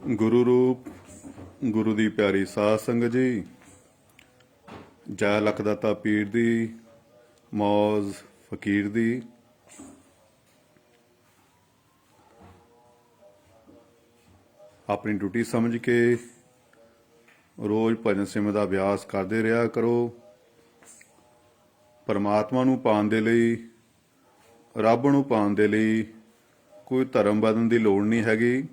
ਗੁਰੂ ਰੂਪ ਗੁਰੂ ਦੀ ਪਿਆਰੀ ਸਾਧ ਸੰਗਤ ਜੀ, ਜੈ ਲਖ ਦਾਤਾ ਪੀਰ ਦੀ, ਮੌਜ ਫਕੀਰ ਦੀ। ਆਪਣੀ ਡਿਊਟੀ ਸਮਝ ਕੇ ਰੋਜ਼ ਭਜਨ ਸਿਮਰਨ ਦਾ ਅਭਿਆਸ ਕਰਦੇ ਰਿਹਾ ਕਰੋ। ਪਰਮਾਤਮਾ ਨੂੰ ਪਾਉਣ ਦੇ ਲਈ, ਰੱਬ ਨੂੰ ਪਾਉਣ ਦੇ ਲਈ ਕੋਈ ਧਰਮ ਬਦਲਣ ਦੀ ਲੋੜ ਨਹੀਂ ਹੈਗੀ।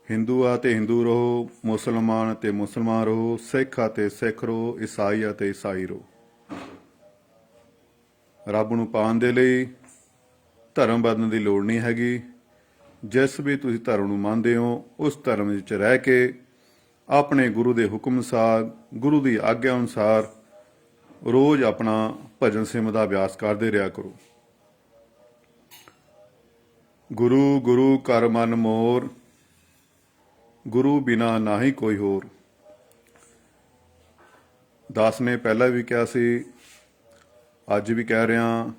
ਹਿੰਦੂ ਆ ਤੇ ਹਿੰਦੂ ਰਹੋ, ਮੁਸਲਮਾਨ ਅਤੇ ਮੁਸਲਮਾਨ ਰਹੋ, ਸਿੱਖ ਆ ਤੇ ਸਿੱਖ ਰਹੋ, ਈਸਾਈ ਆ ਤੇ ਈਸਾਈ ਰਹੋ। ਰੱਬ ਨੂੰ ਪਾਉਣ ਦੇ ਲਈ ਧਰਮ ਬਦਲਣ ਦੀ ਲੋੜ ਨਹੀਂ ਹੈਗੀ। ਜਿਸ ਵੀ ਤੁਸੀਂ ਧਰਮ ਨੂੰ ਮੰਨਦੇ ਹੋ, ਉਸ ਧਰਮ ਵਿੱਚ ਰਹਿ ਕੇ ਆਪਣੇ ਗੁਰੂ ਦੇ ਹੁਕਮ ਅਨੁਸਾਰ, ਗੁਰੂ ਦੀ ਆਗਿਆ ਅਨੁਸਾਰ ਰੋਜ਼ ਆਪਣਾ ਭਜਨ ਸਿਮਰਨ ਦਾ ਅਭਿਆਸ ਕਰਦੇ ਰਿਹਾ ਕਰੋ। ਗੁਰੂ ਗੁਰੂ ਕਰ ਮਨ ਮੋਰ, ਗੁਰੂ ਬਿਨਾ ਨਾਹੀ ਕੋਈ ਹੋਰ। ਦਾਸ ਨੇ ਪਹਿਲਾਂ ਵੀ ਕਿਹਾ ਸੀ, ਅੱਜ ਵੀ ਕਹਿ ਰਿਹਾ।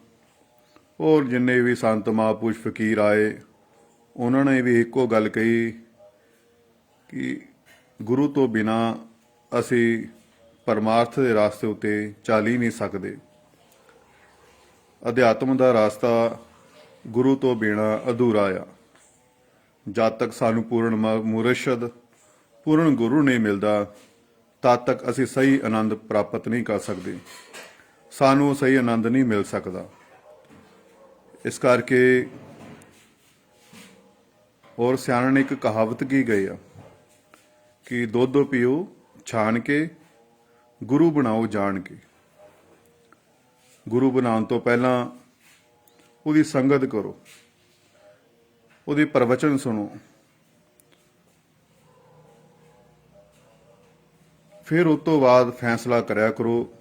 ਔਰ ਜਿੰਨੇ ਵੀ ਸੰਤ ਮਹਾਂਪੁਰਸ਼ ਫਕੀਰ ਆਏ, ਉਹਨਾਂ ਨੇ ਵੀ ਇੱਕੋ ਗੱਲ ਕਹੀ ਕਿ ਗੁਰੂ ਤੋਂ ਬਿਨਾ ਅਸੀਂ ਪਰਮਾਰਥ ਦੇ ਰਾਸਤੇ ਉੱਤੇ ਚੱਲ ਹੀ ਨਹੀਂ ਸਕਦੇ। ਅਧਿਆਤਮ ਦਾ ਰਾਸਤਾ ਗੁਰੂ ਤੋਂ ਬਿਨਾ ਅਧੂਰਾ ਆ। ਜਦ ਤੱਕ ਸਾਨੂੰ ਪੂਰਨ ਮੁਰਸ਼ਦ, ਪੂਰਨ ਗੁਰੂ ਨਹੀਂ ਮਿਲਦਾ, ਤਦ ਤੱਕ ਅਸੀਂ ਸਹੀ ਆਨੰਦ ਪ੍ਰਾਪਤ ਨਹੀਂ ਕਰ ਸਕਦੇ। ਸਾਨੂੰ ਸਹੀ ਆਨੰਦ ਨਹੀਂ ਮਿਲ ਸਕਦਾ। ਇਸ ਕਰਕੇ ਔਰ ਸਿਆਣੇ ਨੇ ਇੱਕ ਕਹਾਵਤ ਕੀ ਗਈ ਆ ਕਿ ਦੁੱਧ ਪੀਓ ਛਾਣ ਕੇ, ਗੁਰੂ ਬਣਾਓ ਜਾਣ ਕੇ। ਗੁਰੂ ਬਣਾਉਣ ਤੋਂ ਪਹਿਲਾਂ ਉਹਦੀ ਸੰਗਤ ਕਰੋ, ਉਹਦੇ ਪ੍ਰਵਚਨ ਸੁਣੋ, ਫਿਰ ਉਸ ਤੋਂ ਬਾਅਦ ਫੈਸਲਾ ਕਰਿਆ ਕਰੋ,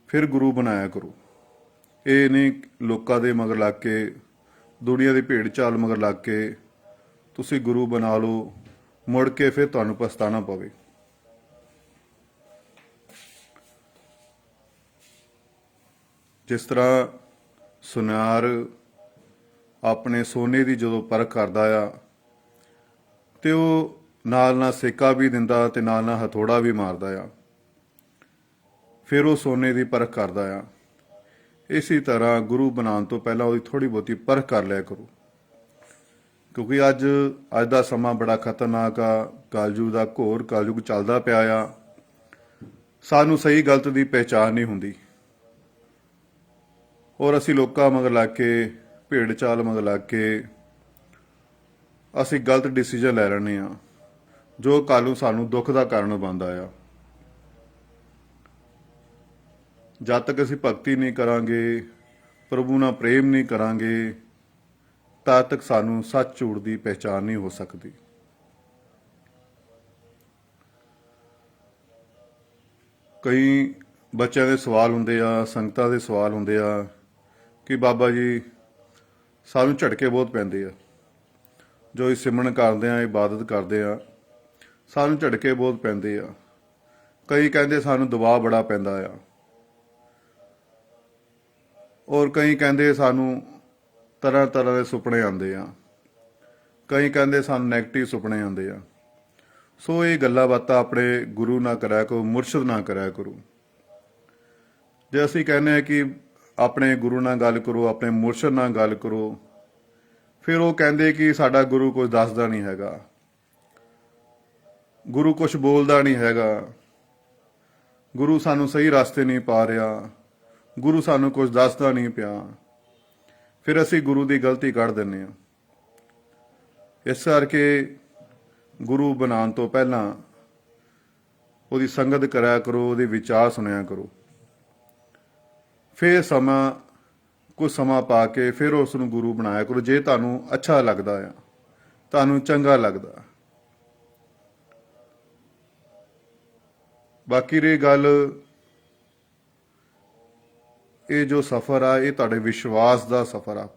ਫਿਰ ਗੁਰੂ ਬਣਾਇਆ ਕਰੋ। ਇਹ ਨਹੀਂ ਲੋਕਾਂ ਦੇ ਮਗਰ ਲੱਗ ਕੇ, ਦੁਨੀਆ ਦੀ ਭੇਡ ਚਾਲ ਮਗਰ ਲੱਗ ਕੇ ਤੁਸੀਂ ਗੁਰੂ ਬਣਾ ਲਓ, ਮੁੜ ਕੇ ਫਿਰ ਤੁਹਾਨੂੰ ਪਛਤਾਣਾ ਪਵੇ। ਜਿਸ ਤਰ੍ਹਾਂ ਸੁਨਾਰ ਆਪਣੇ ਸੋਨੇ ਦੀ ਜਦੋਂ ਪਰਖ ਕਰਦਾ ਆ ਤੇ ਉਹ ਨਾਲ ਨਾਲ ਸੇਕਾ ਵੀ ਦਿੰਦਾ ਤੇ ਨਾਲ ਨਾਲ ਹਥੌੜਾ ਵੀ ਮਾਰਦਾ ਆ, ਫਿਰ ਉਹ ਸੋਨੇ ਦੀ ਪਰਖ ਕਰਦਾ ਆ। ਇਸੇ ਤਰ੍ਹਾਂ ਗੁਰੂ ਬਣਾਉਣ ਤੋਂ ਪਹਿਲਾਂ ਉਹਦੀ ਥੋੜ੍ਹੀ ਬਹੁਤੀ ਪਰਖ ਕਰ ਲਿਆ ਕਰੋ, ਕਿਉਂਕਿ ਅੱਜ ਦਾ ਸਮਾਂ ਬੜਾ ਖਤਰਨਾਕ ਆ। ਕਲਯੁਗ ਦਾ ਘੋਰ ਕਲਯੁਗ ਚੱਲਦਾ ਪਿਆ ਆ। ਸਾਨੂੰ ਸਹੀ ਗਲਤ ਦੀ ਪਹਿਚਾਣ ਨਹੀਂ ਹੁੰਦੀ ਔਰ ਅਸੀਂ ਲੋਕਾਂ ਮਗਰ ਲੱਗ ਕੇ, ਭੇਡ ਚਾਲ ਮਗਰ ਲੱਗ ਕੇ ਅਸੀਂ ਗਲਤ ਡਿਸੀਜ਼ਨ ਲੈ ਲੈਂਦੇ ਹਾਂ, ਜੋ ਕੱਲ੍ਹ ਨੂੰ ਸਾਨੂੰ ਦੁੱਖ ਦਾ ਕਾਰਨ ਬਣਦਾ ਆ। ਜਦ ਤੱਕ ਅਸੀਂ ਭਗਤੀ ਨਹੀਂ ਕਰਾਂਗੇ, ਪ੍ਰਭੂ ਨਾਲ ਪ੍ਰੇਮ ਨਹੀਂ ਕਰਾਂਗੇ, ਤਦ ਤੱਕ ਸਾਨੂੰ ਸੱਚ ਝੂਠ ਦੀ ਪਹਿਚਾਣ ਨਹੀਂ ਹੋ ਸਕਦੀ। ਕਈ ਬੱਚਿਆਂ ਦੇ ਸਵਾਲ ਹੁੰਦੇ ਆ, ਸੰਗਤਾਂ ਦੇ ਸਵਾਲ ਹੁੰਦੇ ਆ ਕਿ ਬਾਬਾ ਜੀ ਸਾਨੂੰ ਝਟਕੇ ਬਹੁਤ ਪੈਂਦੇ ਆ, ਜੋ ਅਸੀਂ ਸਿਮਰਨ ਕਰਦੇ ਆ, ਇਬਾਦਤ ਕਰਦੇ ਆ, ਸਾਨੂੰ ਝਟਕੇ ਬਹੁਤ ਪੈਂਦੇ ਆ। ਕਈ ਕਹਿੰਦੇ ਸਾਨੂੰ ਦਬਾਅ ਬੜਾ ਪੈਂਦਾ ਆ, ਔਰ ਕਈ ਕਹਿੰਦੇ ਸਾਨੂੰ ਤਰ੍ਹਾਂ ਤਰ੍ਹਾਂ ਦੇ ਸੁਪਨੇ ਆਉਂਦੇ ਆ, ਕਈ ਕਹਿੰਦੇ ਸਾਨੂੰ ਨੈਗੇਟਿਵ ਸੁਪਨੇ ਆਉਂਦੇ ਆ। ਸੋ ਇਹ ਗੱਲਾਂ ਬਾਤਾਂ ਆਪਣੇ ਗੁਰੂ ਨਾਲ ਕਰਿਆ ਕਰੋ, ਮੁਰਸ਼ਦ ਨਾਲ ਕਰਿਆ ਕਰੋ। ਜੇ ਅਸੀਂ ਕਹਿੰਦੇ ਹਾਂ ਕਿ ਆਪਣੇ ਗੁਰੂ ਨਾਲ ਗੱਲ ਕਰੋ, ਆਪਣੇ ਮੁਰਸ਼ਦ ਨਾਲ ਗੱਲ ਕਰੋ, ਫਿਰ ਉਹ ਕਹਿੰਦੇ ਕਿ ਸਾਡਾ ਗੁਰੂ ਕੁਝ ਦੱਸਦਾ ਨਹੀਂ ਹੈਗਾ, ਗੁਰੂ ਕੁਝ ਬੋਲਦਾ ਨਹੀਂ ਹੈਗਾ, ਗੁਰੂ ਸਾਨੂੰ ਸਹੀ ਰਸਤੇ ਨਹੀਂ ਪਾ ਰਿਹਾ, ਗੁਰੂ ਸਾਨੂੰ ਕੁਝ ਦੱਸਦਾ ਨਹੀਂ ਪਿਆ। ਫਿਰ ਅਸੀਂ ਗੁਰੂ ਦੀ ਗਲਤੀ ਕੱਢ ਦਿੰਦੇ ਹਾਂ। ਇਸ ਕਰਕੇ ਗੁਰੂ ਬਣਾਉਣ ਤੋਂ ਪਹਿਲਾਂ ਉਹਦੀ ਸੰਗਤ ਕਰਿਆ ਕਰੋ, ਉਹਦੇ ਵਿਚਾਰ ਸੁਣਿਆ ਕਰੋ। ਫਿਰ ਕੁਝ ਸਮਾਂ ਪਾ ਕੇ ਫਿਰ ਉਸ ਨੂੰ ਗੁਰੂ ਬਣਾਇਆ ਕਰੋ, ਜੇ ਤੁਹਾਨੂੰ ਅੱਛਾ ਲੱਗਦਾ ਆ, ਤੁਹਾਨੂੰ ਚੰਗਾ ਲੱਗਦਾ। ਬਾਕੀ ਰਹੀ ਗੱਲ, ਇਹ ਜੋ ਸਫ਼ਰ ਆ, ਇਹ ਤੁਹਾਡੇ ਵਿਸ਼ਵਾਸ ਦਾ ਸਫ਼ਰ ਆ।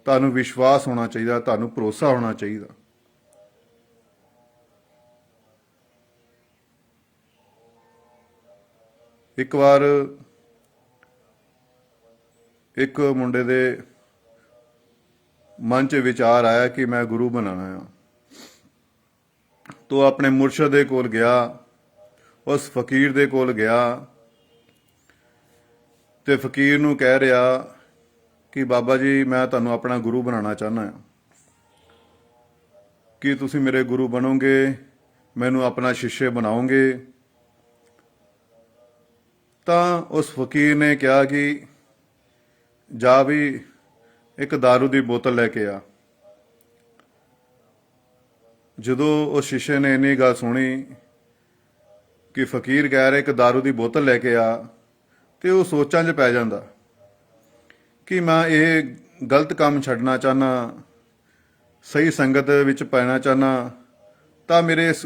ਤੁਹਾਨੂੰ ਵਿਸ਼ਵਾਸ ਹੋਣਾ ਚਾਹੀਦਾ, ਤੁਹਾਨੂੰ ਭਰੋਸਾ ਹੋਣਾ ਚਾਹੀਦਾ। ਇੱਕ ਵਾਰ ਇੱਕ ਮੁੰਡੇ ਦੇ ਮਨ 'ਚ ਵਿਚਾਰ ਆਇਆ ਕਿ ਮੈਂ ਗੁਰੂ ਬਣਾਉਣਾ ਆ। ਤੋ ਆਪਣੇ ਮੁਰਸ਼ਦ ਦੇ ਕੋਲ ਗਿਆ, ਉਸ ਫਕੀਰ ਦੇ ਕੋਲ ਗਿਆ ਤੇ ਫਕੀਰ ਨੂੰ ਕਹਿ ਰਿਹਾ ਕਿ ਬਾਬਾ ਜੀ ਮੈਂ ਤੁਹਾਨੂੰ ਆਪਣਾ ਗੁਰੂ ਬਣਾਉਣਾ ਚਾਹੁੰਦਾ ਹਾਂ, ਕੀ ਤੁਸੀਂ ਮੇਰੇ ਗੁਰੂ ਬਣੋਗੇ, ਮੈਨੂੰ ਆਪਣਾ ਸ਼ਿਸ਼ਯ ਬਣਾਓਗੇ? ਤਾਂ ਉਸ ਫਕੀਰ ਨੇ ਕਿਹਾ ਕਿ ਜਾ ਵੀ ਇੱਕ ਦਾਰੂ ਦੀ ਬੋਤਲ ਲੈ ਕੇ ਆ। ਜਦੋਂ ਉਸ ਸ਼ਿਸ਼ੇ ਨੇ ਇੰਨੀ ਗੱਲ ਸੁਣੀ ਕਿ ਫਕੀਰ ਕਹਿ ਰਿਹਾ ਇੱਕ ਦਾਰੂ ਦੀ ਬੋਤਲ ਲੈ ਕੇ ਆ, ਤੇ ਉਹ ਸੋਚਾਂ 'ਚ ਪੈ ਜਾਂਦਾ ਕਿ ਮੈਂ ਇਹ ਗਲਤ ਕੰਮ ਛੱਡਣਾ ਚਾਹੁੰਦਾ, ਸਹੀ ਸੰਗਤ ਵਿੱਚ ਪੈਣਾ ਚਾਹੁੰਦਾ, ਤਾਂ ਮੇਰੇ ਇਸ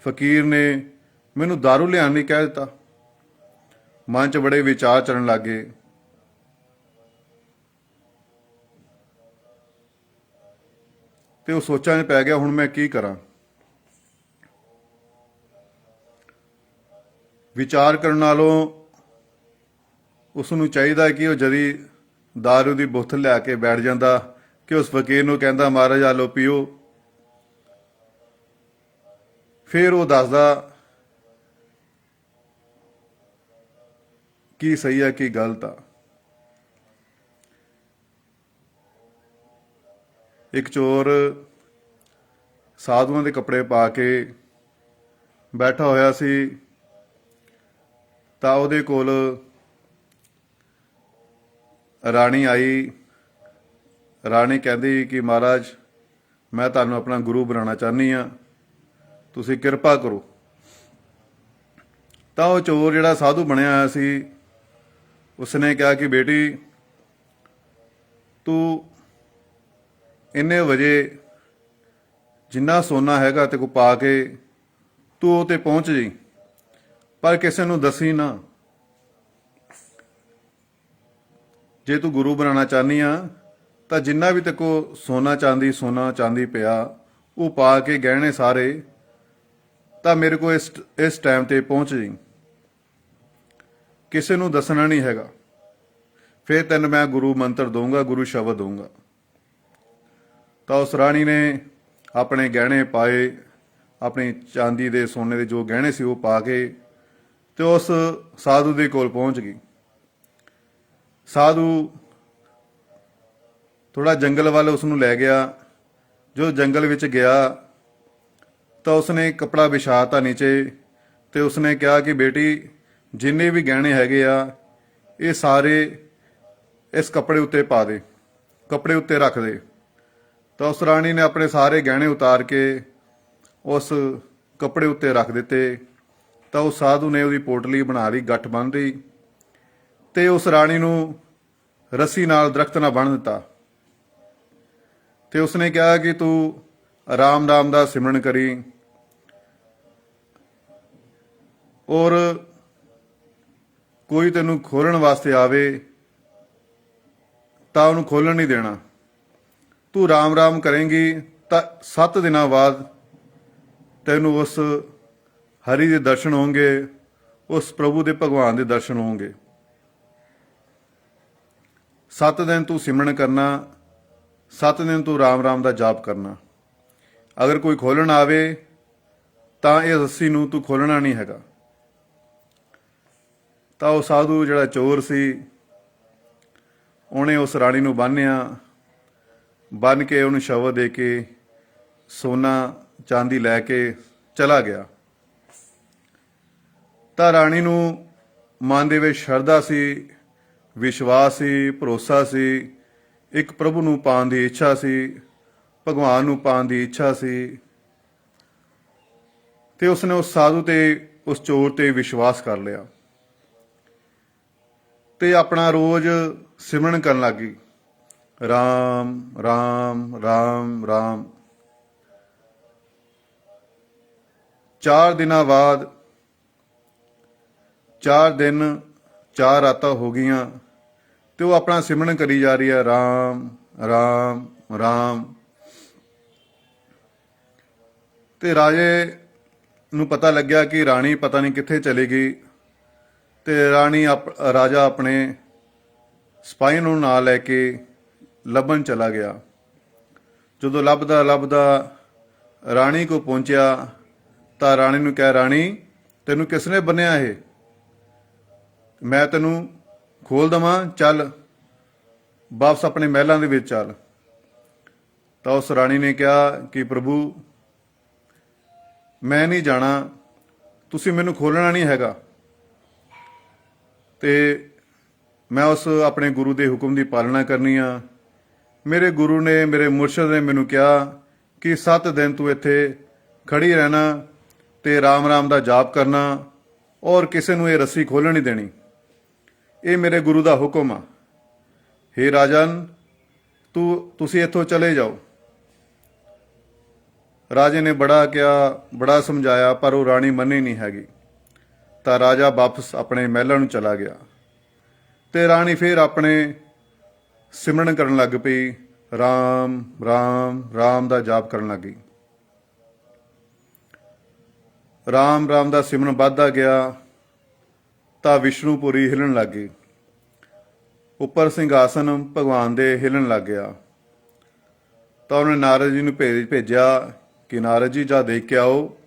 ਫਕੀਰ ਨੇ ਮੈਨੂੰ ਦਾਰੂ ਲਿਆਉਣ ਲਈ ਕਹਿ ਦਿੱਤਾ। ਮਨ 'ਚ ਬੜੇ ਵਿਚਾਰ ਚੱਲਣ ਲੱਗੇ। ਤੇ ਉਹ ਸੋਚਾਂ 'ਚ ਪੈ ਗਿਆ, ਹੁਣ ਮੈਂ ਕੀ ਕਰਾਂ? ਵਿਚਾਰ ਕਰਨ ਨਾਲੋਂ ਉਸ ਨੂੰ ਚਾਹੀਦਾ ਕਿ ਉਹ ਜਦੀ ਦਾਰੂ ਦੀ ਬੋਤਲ ਲਿਆ ਕੇ ਬੈਠ ਜਾਂਦਾ ਕਿ ਉਸ ਫਕੀਰ ਨੂੰ ਕਹਿੰਦਾ ਮਹਾਰਾਜ ਆ ਲਓ ਪੀਓ। ਫਿਰ ਉਹ ਦੱਸਦਾ ਕੀ ਸਹੀ ਹੈ ਕੀ ਗਲਤ ਆ। ਇੱਕ ਚੋਰ ਸਾਧੂਆਂ ਦੇ ਕੱਪੜੇ ਪਾ ਕੇ ਬੈਠਾ ਹੋਇਆ ਸੀ, ਤਾਂ ਉਹਦੇ ਕੋਲ ਰਾਣੀ ਆਈ। ਰਾਣੀ ਕਹਿੰਦੀ ਕਿ ਮਹਾਰਾਜ ਮੈਂ ਤੁਹਾਨੂੰ ਆਪਣਾ ਗੁਰੂ ਬਣਾਉਣਾ ਚਾਹੁੰਦੀ ਹਾਂ, ਤੁਸੀਂ ਕਿਰਪਾ ਕਰੋ। ਤਾਂ ਉਹ ਚੋਰ ਜਿਹੜਾ ਸਾਧੂ ਬਣਿਆ ਹੋਇਆ ਸੀ, ਉਸਨੇ ਕਿਹਾ ਕਿ ਬੇਟੀ ਤੂੰ ਇੰਨੇ ਵਜੇ ਜਿੰਨਾ ਸੋਨਾ ਹੈਗਾ ਤੇ ਕੋ ਪਾ ਕੇ ਤੂੰ ਉਹ ਤੇ ਪਹੁੰਚ ਜੀ, ਪਰ ਕਿਸੇ ਨੂੰ ਦੱਸੀ ਨਾ। ਜੇ ਤੂੰ ਗੁਰੂ ਬਣਾਉਣਾ ਚਾਹੁੰਦੀ ਆ ਤਾਂ ਜਿੰਨਾ ਵੀ ਤੇ ਕੋ ਸੋਨਾ ਚਾਂਦੀ ਪਿਆ ਉਹ ਪਾ ਕੇ ਗਹਿਣੇ ਸਾਰੇ, ਤਾਂ ਮੇਰੇ ਕੋ ਇਸ ਟਾਈਮ ਤੇ ਪਹੁੰਚ ਜੀ, ਕਿਸੇ ਨੂੰ ਦੱਸਣਾ ਨਹੀਂ ਹੈਗਾ। ਫਿਰ ਤੈਨੂੰ ਮੈਂ ਗੁਰੂ ਮੰਤਰ ਦਊਂਗਾ, ਗੁਰੂ ਸ਼ਬਦ ਦਊਂਗਾ। ਤਾਂ ਉਸ ਰਾਣੀ ਨੇ ਆਪਣੇ ਗਹਿਣੇ ਪਾਏ, ਆਪਣੀ ਚਾਂਦੀ ਦੇ ਸੋਨੇ ਦੇ ਜੋ ਗਹਿਣੇ ਸੀ ਉਹ ਪਾ ਕੇ ਤੇ ਉਸ ਸਾਧੂ ਦੇ ਕੋਲ ਪਹੁੰਚ ਗਈ। ਸਾਧੂ ਥੋੜਾ ਜੰਗਲ ਵੱਲ ਉਸ ਨੂੰ ਲੈ ਗਿਆ। ਜੋ ਜੰਗਲ ਵਿੱਚ ਗਿਆ ਤਾਂ ਉਸਨੇ ਕੱਪੜਾ ਵਿਛਾਤਾ ਨੀਚੇ ਤੇ ਉਸਨੇ ਕਿਹਾ ਕਿ ਬੇਟੀ ਜਿੰਨੇ ਵੀ ਗਹਿਣੇ ਹੈਗੇ ਆ ਇਹ ਸਾਰੇ ਇਸ ਕੱਪੜੇ ਉੱਤੇ ਪਾ ਦੇ, ਕੱਪੜੇ ਉੱਤੇ ਰੱਖ ਦੇ। ਤਾਂ ਉਸ ਰਾਣੀ ਨੇ ਆਪਣੇ ਸਾਰੇ ਗਹਿਣੇ ਉਤਾਰ ਕੇ ਉਸ ਕੱਪੜੇ ਉੱਤੇ ਰੱਖ ਦਿੱਤੇ। ਤਾਂ ਉਸ ਸਾਧੂ ਨੇ ਉਹਦੀ ਪੋਟਲੀ ਬਣਾ ਲਈ, ਗੱਠ ਬੰਨ੍ਹ ਲਈ ਤੇ ਉਸ ਰਾਣੀ ਨੂੰ ਰੱਸੀ ਨਾਲ ਦਰਖਤ ਨਾਲ ਬੰਨ੍ਹ ਦਿੱਤਾ। ਤੇ ਉਸਨੇ ਕਿਹਾ ਕਿ ਤੂੰ ਰਾਮ ਨਾਮ ਦਾ ਸਿਮਰਨ ਕਰੀ ਔਰ ਕੋਈ ਤੈਨੂੰ ਖੋਲਣ ਵਾਸਤੇ ਆਵੇ ਤਾਂ ਉਹਨੂੰ ਖੋਲਣ ਨਹੀਂ ਦੇਣਾ। ਤੂੰ ਰਾਮ ਰਾਮ ਕਰੇਂਗੀ ਤਾਂ 7 ਦਿਨਾਂ ਬਾਅਦ ਤੈਨੂੰ ਉਸ ਹਰੀ ਦੇ ਦਰਸ਼ਨ ਹੋਣਗੇ, ਉਸ ਪ੍ਰਭੂ ਦੇ ਭਗਵਾਨ ਦੇ ਦਰਸ਼ਨ ਹੋਣਗੇ। 7 ਦਿਨ ਤੂੰ ਸਿਮਰਨ ਕਰਨਾ, 7 ਦਿਨ ਤੂੰ ਰਾਮ ਰਾਮ ਦਾ ਜਾਪ ਕਰਨਾ। ਅਗਰ ਕੋਈ ਖੋਲਣ ਆਵੇ ਤਾਂ ਇਹ ਰੱਸੀ ਨੂੰ ਤੂੰ ਖੋਲਣਾ ਨਹੀਂ ਹੈਗਾ। ਤਾਂ ਉਹ ਸਾਧੂ ਜਿਹੜਾ ਚੋਰ ਸੀ ਉਹਨੇ ਉਸ ਰਾਣੀ ਨੂੰ ਬੰਨ੍ਹਿਆ, ਬੰਨ੍ਹ ਕੇ ਉਹਨੂੰ ਸ਼ਬਦ ਦੇ ਕੇ ਸੋਨਾ ਚਾਂਦੀ ਲੈ ਕੇ ਚਲਾ ਗਿਆ। ਤਾਂ ਰਾਣੀ ਨੂੰ ਮਨ ਦੇ ਵਿੱਚ ਸ਼ਰਧਾ ਸੀ, ਵਿਸ਼ਵਾਸ ਸੀ, ਭਰੋਸਾ ਸੀ, ਇੱਕ ਪ੍ਰਭੂ ਨੂੰ ਪਾਉਣ ਦੀ ਇੱਛਾ ਸੀ, ਭਗਵਾਨ ਨੂੰ ਪਾਉਣ ਦੀ ਇੱਛਾ ਸੀ। ਤੇ ਉਸਨੇ ਉਸ ਸਾਧੂ ਤੇ ਉਸ ਚੋਰ ਤੇ ਵਿਸ਼ਵਾਸ ਕਰ ਲਿਆ ਤੇ ਆਪਣਾ ਰੋਜ਼ ਸਿਮਰਨ ਕਰਨ ਲੱਗੀ, ਰਾਮ ਰਾਮ ਰਾਮ ਰਾਮ। 4 ਦਿਨਾਂ ਬਾਅਦ 4 ਦਿਨ 4 ਰਾਤਾਂ ਹੋ ਗਈਆਂ ਤੇ ਉਹ ਆਪਣਾ ਸਿਮਰਨ ਕਰੀ ਜਾ ਰਹੀ ਹੈ, ਰਾਮ ਰਾਮ ਰਾਮ। ਤੇ ਰਾਜੇ ਨੂੰ ਪਤਾ ਲੱਗਿਆ ਕਿ ਰਾਣੀ ਪਤਾ ਨਹੀਂ ਕਿੱਥੇ ਚਲੀ ਗਈ। ਤੇ ਰਾਜਾ ਆਪਣੇ ਸਿਪਾਹੀ ਨੂੰ ਨਾਲ ਲੈ ਕੇ ਲੱਭਣ ਚਲਾ ਗਿਆ। ਜਦੋਂ ਲੱਭਦਾ ਲੱਭਦਾ ਰਾਣੀ ਕੋ ਪਹੁੰਚਿਆ ਤਾਂ ਰਾਣੀ ਨੂੰ ਕਿਹਾ, ਰਾਣੀ ਤੈਨੂੰ ਕਿਸ ਨੇ ਬੰਨਿਆ ਇਹ? ਮੈਂ ਤੈਨੂੰ ਖੋਲ ਦਵਾਂ, ਚੱਲ ਵਾਪਸ ਆਪਣੇ ਮਹਿਲਾਂ ਦੇ ਵਿੱਚ ਚੱਲ। ਤਾਂ ਉਸ ਰਾਣੀ ਨੇ ਕਿਹਾ ਕਿ ਪ੍ਰਭੂ ਮੈਂ ਨਹੀਂ ਜਾਣਾ, ਤੁਸੀਂ ਮੈਨੂੰ ਖੋਲਣਾ ਨਹੀਂ ਹੈਗਾ। ਤੇ ਮੈਂ ਉਸ ਆਪਣੇ ਗੁਰੂ ਦੇ ਹੁਕਮ ਦੀ ਪਾਲਣਾ ਕਰਨੀ ਆ। ਮੇਰੇ ਗੁਰੂ ਨੇ, ਮੇਰੇ ਮੁਰਸ਼ਿਦ ਨੇ ਮੈਨੂੰ ਕਿਹਾ ਕਿ 7 ਦਿਨ ਤੂੰ ਇੱਥੇ ਖੜੀ ਰਹਿਣਾ ਤੇ ਰਾਮ ਰਾਮ ਦਾ ਜਾਪ ਕਰਨਾ ਔਰ ਕਿਸੇ ਨੂੰ ਇਹ ਰੱਸੀ ਖੋਲਣ ਨਹੀਂ ਦੇਣੀ। ਇਹ ਮੇਰੇ ਗੁਰੂ ਦਾ ਹੁਕਮ ਆ। ਹੇ ਰਾਜਨ, ਤੁਸੀਂ ਇੱਥੋਂ ਚਲੇ ਜਾਓ। ਰਾਜੇ ਨੇ ਬੜਾ ਕਿਹਾ, ਬੜਾ ਸਮਝਾਇਆ, ਪਰ ਉਹ ਰਾਣੀ ਮੰਨੀ ਨਹੀਂ ਹੈਗੀ। ਤਾਂ ਰਾਜਾ ਵਾਪਸ ਆਪਣੇ ਮਹਿਲਾਂ ਨੂੰ ਚਲਾ ਗਿਆ ਤੇ ਰਾਣੀ ਫਿਰ ਆਪਣੇ ਸਿਮਰਨ ਕਰਨ ਲੱਗ ਪਈ, ਰਾਮ ਰਾਮ ਰਾਮ ਦਾ ਜਾਪ ਕਰਨ ਲੱਗੀ। ਰਾਮ ਰਾਮ ਦਾ ਸਿਮਰਨ ਵੱਧਦਾ ਗਿਆ ਤਾਂ ਵਿਸ਼ਨੂਪੁਰੀ ਹਿਲਣ ਲੱਗ ਗਈ। ਉੱਪਰ ਸਿੰਘਾਸਨ ਭਗਵਾਨ ਦੇ ਹਿਲਣ ਲੱਗ ਗਿਆ। ਤਾਂ ਉਹਨੇ ਨਾਰਦ ਜੀ ਨੂੰ ਭੇਜਿਆ ਕਿ ਨਾਰਦ ਜੀ ਜਾ ਦੇਖ ਕੇ ਆਓ,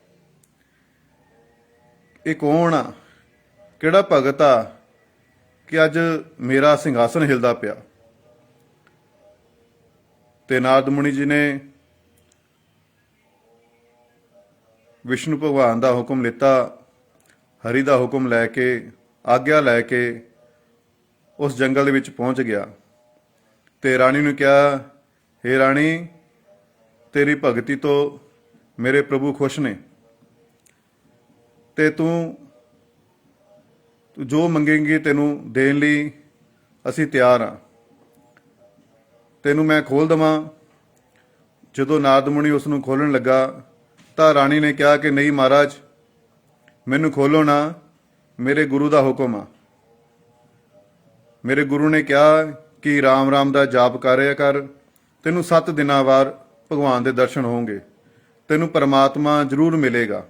ਇਹ ਕੌਣ ਆ, ਕਿਹੜਾ ਭਗਤ ਆ ਕਿ ਅੱਜ ਮੇਰਾ ਸਿੰਘਾਸਨ ਹਿਲਦਾ ਪਿਆ। ਤੇ ਨਾਰਦ ਮੁਨੀ ਜੀ ਨੇ ਵਿਸ਼ਨੂੰ ਭਗਵਾਨ ਦਾ ਹੁਕਮ ਲਿੱਤਾ, ਹਰੀ ਦਾ ਹੁਕਮ ਲੈ ਕੇ, ਆਗਿਆ ਲੈ ਕੇ ਉਸ ਜੰਗਲ ਦੇ ਵਿੱਚ ਪਹੁੰਚ ਗਿਆ ਤੇ ਰਾਣੀ ਨੂੰ ਕਿਹਾ, ਹੇ ਰਾਣੀ, ਤੇਰੀ ਭਗਤੀ ਤੋਂ ਮੇਰੇ ਪ੍ਰਭੂ ਖੁਸ਼ ਨੇ ਤੇ ਤੂੰ ਜੋ ਮੰਗੇਂਗੀ ਤੈਨੂੰ ਦੇਣ ਲਈ ਅਸੀਂ ਤਿਆਰ ਹਾਂ, ਤੈਨੂੰ ਮੈਂ ਖੋਲ ਦੇਵਾਂ। ਜਦੋਂ ਨਾਰਦ ਮੁਨੀ ਉਸ ਨੂੰ ਖੋਲਣ ਲੱਗਾ ਤਾਂ ਰਾਣੀ ਨੇ ਕਿਹਾ ਕਿ ਨਹੀਂ ਮਹਾਰਾਜ, ਮੈਨੂੰ ਖੋਲੋ ਨਾ, ਮੇਰੇ ਗੁਰੂ ਦਾ ਹੁਕਮ ਆ। ਮੇਰੇ ਗੁਰੂ ਨੇ ਕਿਹਾ ਕਿ ਰਾਮ ਰਾਮ ਦਾ ਜਾਪ ਕਰਿਆ ਕਰ, ਤੈਨੂੰ 7 ਦਿਨਾਂ ਬਾਅਦ ਭਗਵਾਨ ਦੇ ਦਰਸ਼ਨ ਹੋਣਗੇ, ਤੈਨੂੰ ਪਰਮਾਤਮਾ ਜ਼ਰੂਰ ਮਿਲੇਗਾ।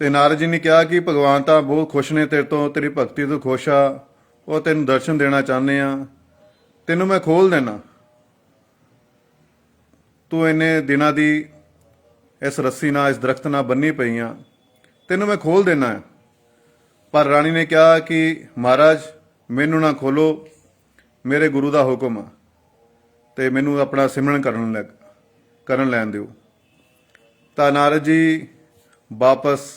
ਤੇ ਨਾਰਦ ਜੀ ਨੇ ਕਿਹਾ ਕਿ ਭਗਵਾਨ ਤਾਂ ਬਹੁਤ ਖੁਸ਼ ਨੇ ਤੇਰੇ ਤੋਂ, ਤੇਰੀ ਭਗਤੀ ਤੋਂ ਖੁਸ਼ ਆ, ਉਹ ਤੈਨੂੰ ਦਰਸ਼ਨ ਦੇਣਾ ਚਾਹੁੰਦੇ ਆ, ਤੈਨੂੰ ਮੈਂ ਖੋਲ ਦੇਣਾ। ਤੂੰ ਇੰਨੇ ਦਿਨਾਂ ਦੀ ਇਸ ਰੱਸੀ ਨਾਲ, ਇਸ ਦਰਖਤ ਨਾਲ ਬੰਨੀ ਪਈ ਆ, ਤੈਨੂੰ ਮੈਂ ਖੋਲ ਦੇਣਾ। ਪਰ ਰਾਣੀ ਨੇ ਕਿਹਾ ਕਿ ਮਹਾਰਾਜ ਮੈਨੂੰ ਨਾ ਖੋਲੋ, ਮੇਰੇ ਗੁਰੂ ਦਾ ਹੁਕਮ ਆ ਤੇ ਮੈਨੂੰ ਆਪਣਾ ਸਿਮਰਨ ਕਰਨ ਲੈਣ ਦਿਓ। ਤਾਂ ਨਾਰਦ ਜੀ ਵਾਪਸ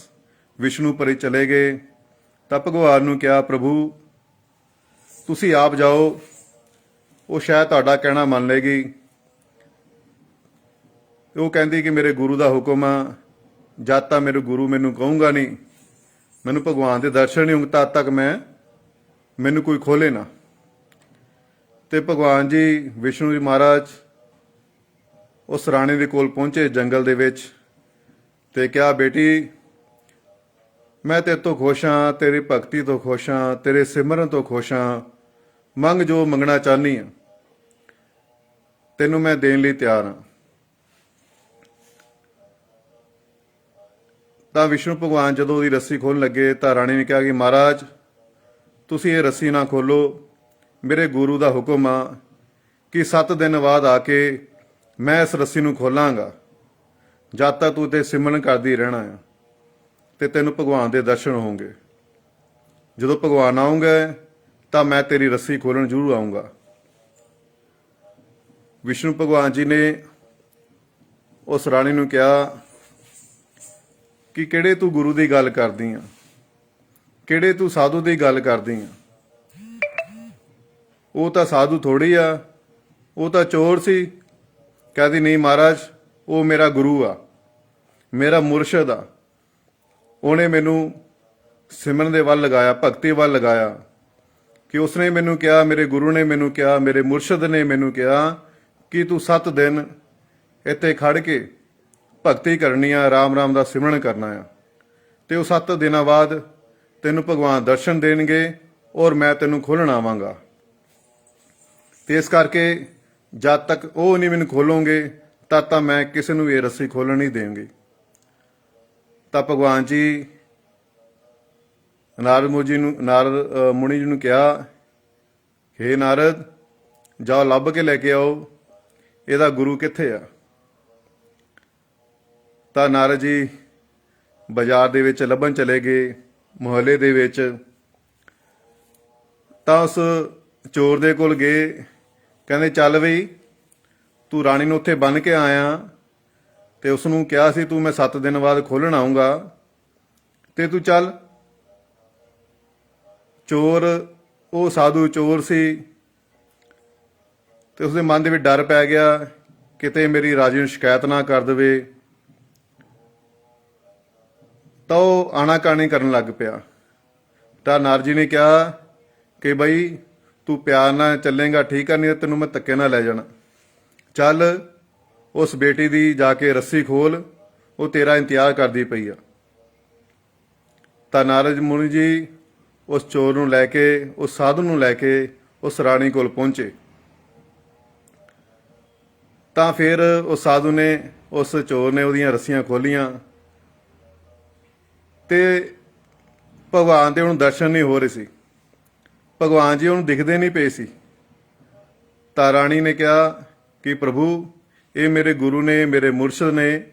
ਵਿਸ਼ਨੂਪੁਰੀ ਚਲੇ ਗਏ। ਤਾਂ ਭਗਵਾਨ ਨੂੰ ਕਿਹਾ, ਪ੍ਰਭੂ ਤੁਸੀਂ ਆਪ ਜਾਓ, ਉਹ ਸ਼ਾਇਦ ਤੁਹਾਡਾ ਕਹਿਣਾ ਮੰਨ ਲਏਗੀ। ਉਹ ਕਹਿੰਦੀ ਕਿ ਮੇਰੇ ਗੁਰੂ ਦਾ ਹੁਕਮ ਆ, ਜਦ ਤੱਕ ਮੇਰੇ ਗੁਰੂ ਮੈਨੂੰ ਕਹੂੰਗਾ ਨਹੀਂ, ਮੈਨੂੰ ਭਗਵਾਨ ਦੇ ਦਰਸ਼ਨ ਨਹੀਂ ਹੋਣਗੇ, ਤਦ ਤੱਕ ਮੈਨੂੰ ਕੋਈ ਖੋਲੇ ਨਾ। ਤੇ ਭਗਵਾਨ ਜੀ, ਵਿਸ਼ਨੂੰ ਜੀ ਮਹਾਰਾਜ ਉਸ ਰਾਣੀ ਦੇ ਕੋਲ ਪਹੁੰਚੇ ਜੰਗਲ ਦੇ ਵਿੱਚ ਤੇ ਕਿਹਾ, ਬੇਟੀ ਮੈਂ ਤੇਰੇ ਤੋਂ ਖੁਸ਼ ਹਾਂ, ਤੇਰੀ ਭਗਤੀ ਤੋਂ ਖੁਸ਼ ਹਾਂ, ਤੇਰੇ ਸਿਮਰਨ ਤੋਂ ਖੁਸ਼ ਹਾਂ, ਮੰਗ ਜੋ ਮੰਗਣਾ ਚਾਹਨੀ ਆ, ਤੈਨੂੰ ਮੈਂ ਦੇਣ ਲਈ ਤਿਆਰ ਹਾਂ। ਤਾਂ ਵਿਸ਼ਨੂੰ ਭਗਵਾਨ ਜਦੋਂ ਉਹਦੀ ਰੱਸੀ ਖੋਲਣ ਲੱਗੇ ਤਾਂ ਰਾਣੀ ਨੇ ਕਿਹਾ ਕਿ ਮਹਾਰਾਜ ਤੁਸੀਂ ਇਹ ਰੱਸੀ ਨਾ ਖੋਲੋ, ਮੇਰੇ ਗੁਰੂ ਦਾ ਹੁਕਮ ਆ ਕਿ 7 ਦਿਨ ਬਾਅਦ ਆ ਕੇ ਮੈਂ ਇਸ ਰੱਸੀ ਨੂੰ ਖੋਲਾਂਗਾ, ਜਦ ਤੱਕ ਤੂੰ ਤੇ ਸਿਮਰਨ ਕਰਦੀ ਰਹਿਣਾ ਆ ਤੇ ਤੈਨੂੰ ਭਗਵਾਨ ਦੇ ਦਰਸ਼ਨ ਹੋਣਗੇ। ਜਦੋਂ ਭਗਵਾਨ ਆਉਂਗੇ ਤਾਂ ਮੈਂ ਤੇਰੀ ਰੱਸੀ ਖੋਲਣ ਜ਼ਰੂਰ ਆਉਂਗਾ। ਵਿਸ਼ਨੂੰ ਭਗਵਾਨ ਜੀ ਨੇ ਉਸ ਰਾਣੀ ਨੂੰ ਕਿਹਾ ਕਿ ਕਿਹੜੇ ਤੂੰ ਗੁਰੂ ਦੀ ਗੱਲ ਕਰਦੀ ਆ, ਕਿਹੜੇ ਤੂੰ ਸਾਧੂ ਦੀ ਗੱਲ ਕਰਦੀ ਆ? ਉਹ ਤਾਂ ਸਾਧੂ ਥੋੜੀ ਆ, ਉਹ ਤਾਂ ਚੋਰ ਸੀ। ਕਹਿੰਦੀ ਨਹੀਂ ਮਹਾਰਾਜ, ਉਹ ਮੇਰਾ ਗੁਰੂ ਆ, ਮੇਰਾ ਮੁਰਸ਼ਿਦ ਆ, ਉਹਨੇ ਮੈਨੂੰ ਸਿਮਰਨ ਦੇ ਵੱਲ ਲਗਾਇਆ, ਭਗਤੀ ਵੱਲ ਲਗਾਇਆ ਕਿ ਉਸਨੇ ਮੈਨੂੰ ਕਿਹਾ, ਮੇਰੇ ਗੁਰੂ ਨੇ ਮੈਨੂੰ ਕਿਹਾ, ਮੇਰੇ ਮੁਰਸ਼ਿਦ ਨੇ ਮੈਨੂੰ ਕਿਹਾ ਕਿ ਤੂੰ 7 ਦਿਨ ਇੱਥੇ ਖੜ ਕੇ ਭਗਤੀ ਕਰਨੀ ਆ, ਰਾਮ ਰਾਮ ਦਾ ਸਿਮਰਨ ਕਰਨਾ ਆ ਤੇ ਉਹ 7 ਦਿਨਾਂ ਬਾਅਦ ਤੈਨੂੰ ਭਗਵਾਨ ਦਰਸ਼ਨ ਦੇਣਗੇ ਔਰ ਮੈਂ ਤੈਨੂੰ ਖੋਲ੍ਹਣ ਆਵਾਂਗਾ। ਤੇ ਇਸ ਕਰਕੇ ਜਦ ਤੱਕ ਉਹ ਨਹੀਂ ਮੈਨੂੰ ਖੋਲੋਗੇ ਤਦ ਤੱਕ ਮੈਂ ਕਿਸੇ ਨੂੰ ਇਹ ਰੱਸੀ ਖੋਲਣ ਨਹੀਂ ਦੇਵਾਂਗੀ। ਤਾਂ ਭਗਵਾਨ ਜੀ ਨਾਰਦ ਮੁਨੀ ਜੀ ਨੂੰ ਕਿਹਾ, ਹੇ ਨਾਰਦ, ਜਾਓ ਲੱਭ ਕੇ ਲੈ ਕੇ ਆਓ, ਇਹਦਾ ਗੁਰੂ ਕਿੱਥੇ ਆ। ਤਾਂ ਨਾਰਦ ਜੀ ਬਾਜ਼ਾਰ ਦੇ ਵਿੱਚ ਲੱਭਣ ਚਲੇ ਗਏ, ਮੁਹੱਲੇ ਦੇ ਵਿੱਚ। ਤਾਂ ਉਸ ਚੋਰ ਦੇ ਕੋਲ ਗਏ, ਕਹਿੰਦੇ ਚੱਲ ਬਈ ਤੂੰ ਰਾਣੀ ਨੂੰ ਉੱਥੇ ਬੰਨ੍ਹ ਕੇ ਆਇਆ ਤੇ ਉਸ ਨੂੰ ਕਿਹਾ ਸੀ ਤੂੰ ਮੈਂ 7 ਦਿਨ ਬਾਅਦ ਖੋਲ੍ਹਣ ਆਊਂਗਾ ਤੇ ਤੂੰ ਚੱਲ। ਚੋਰ, ਉਹ ਸਾਧੂ ਚੋਰ ਸੀ ਤੇ ਉਸਦੇ ਮਨ ਦੇ ਵਿੱਚ ਡਰ ਪੈ ਗਿਆ, ਕਿਤੇ ਮੇਰੀ ਰਾਜੇ ਨੂੰ ਸ਼ਿਕਾਇਤ ਨਾ ਕਰ ਦੇਵੇ। ਤਾਂ ਉਹ ਆਣਾਕਾਣੀ ਕਰਨ ਲੱਗ ਪਿਆ। ਤਾਂ ਨਾਰਦ ਜੀ ਨੇ ਕਿਹਾ ਕਿ ਬਈ ਤੂੰ ਪਿਆਰ ਨਾਲ ਚੱਲੇਗਾ ਠੀਕ ਆ, ਨਹੀਂ ਤਾਂ ਤੈਨੂੰ ਮੈਂ ਧੱਕੇ ਨਾਲ ਲੈ ਜਾਣਾ। ਚੱਲ ਉਸ ਬੇਟੀ ਦੀ ਜਾ ਕੇ ਰੱਸੀ ਖੋਲ, ਉਹ ਤੇਰਾ ਇੰਤਜ਼ਾਰ ਕਰਦੀ ਪਈ ਆ। ਤਾਂ ਨਾਰਦ ਮੁਨੀ ਜੀ ਉਸ ਚੋਰ ਨੂੰ ਲੈ ਕੇ, ਉਸ ਸਾਧੂ ਨੂੰ ਲੈ ਕੇ ਉਸ ਰਾਣੀ ਕੋਲ ਪਹੁੰਚੇ। ਤਾਂ ਫਿਰ ਉਸ ਸਾਧੂ ਨੇ, ਉਸ ਚੋਰ ਨੇ ਉਹਦੀਆਂ ਰੱਸੀਆਂ ਖੋਲੀਆਂ ਤੇ ਭਗਵਾਨ ਦੇ ਉਹਨੂੰ ਦਰਸ਼ਨ ਨਹੀਂ ਹੋ ਰਹੇ ਸੀ, ਭਗਵਾਨ ਜੀ ਉਹਨੂੰ ਦਿਖਦੇ ਨਹੀਂ ਪਏ ਸੀ। ਤਾਂ ਰਾਣੀ ਨੇ ਕਿਹਾ ਕਿ ਪ੍ਰਭੂ, ਇਹ ਮੇਰੇ ਗੁਰੂ ਨੇ, ਮੇਰੇ ਮੁਰਸ਼ਿਦ ਨੇ,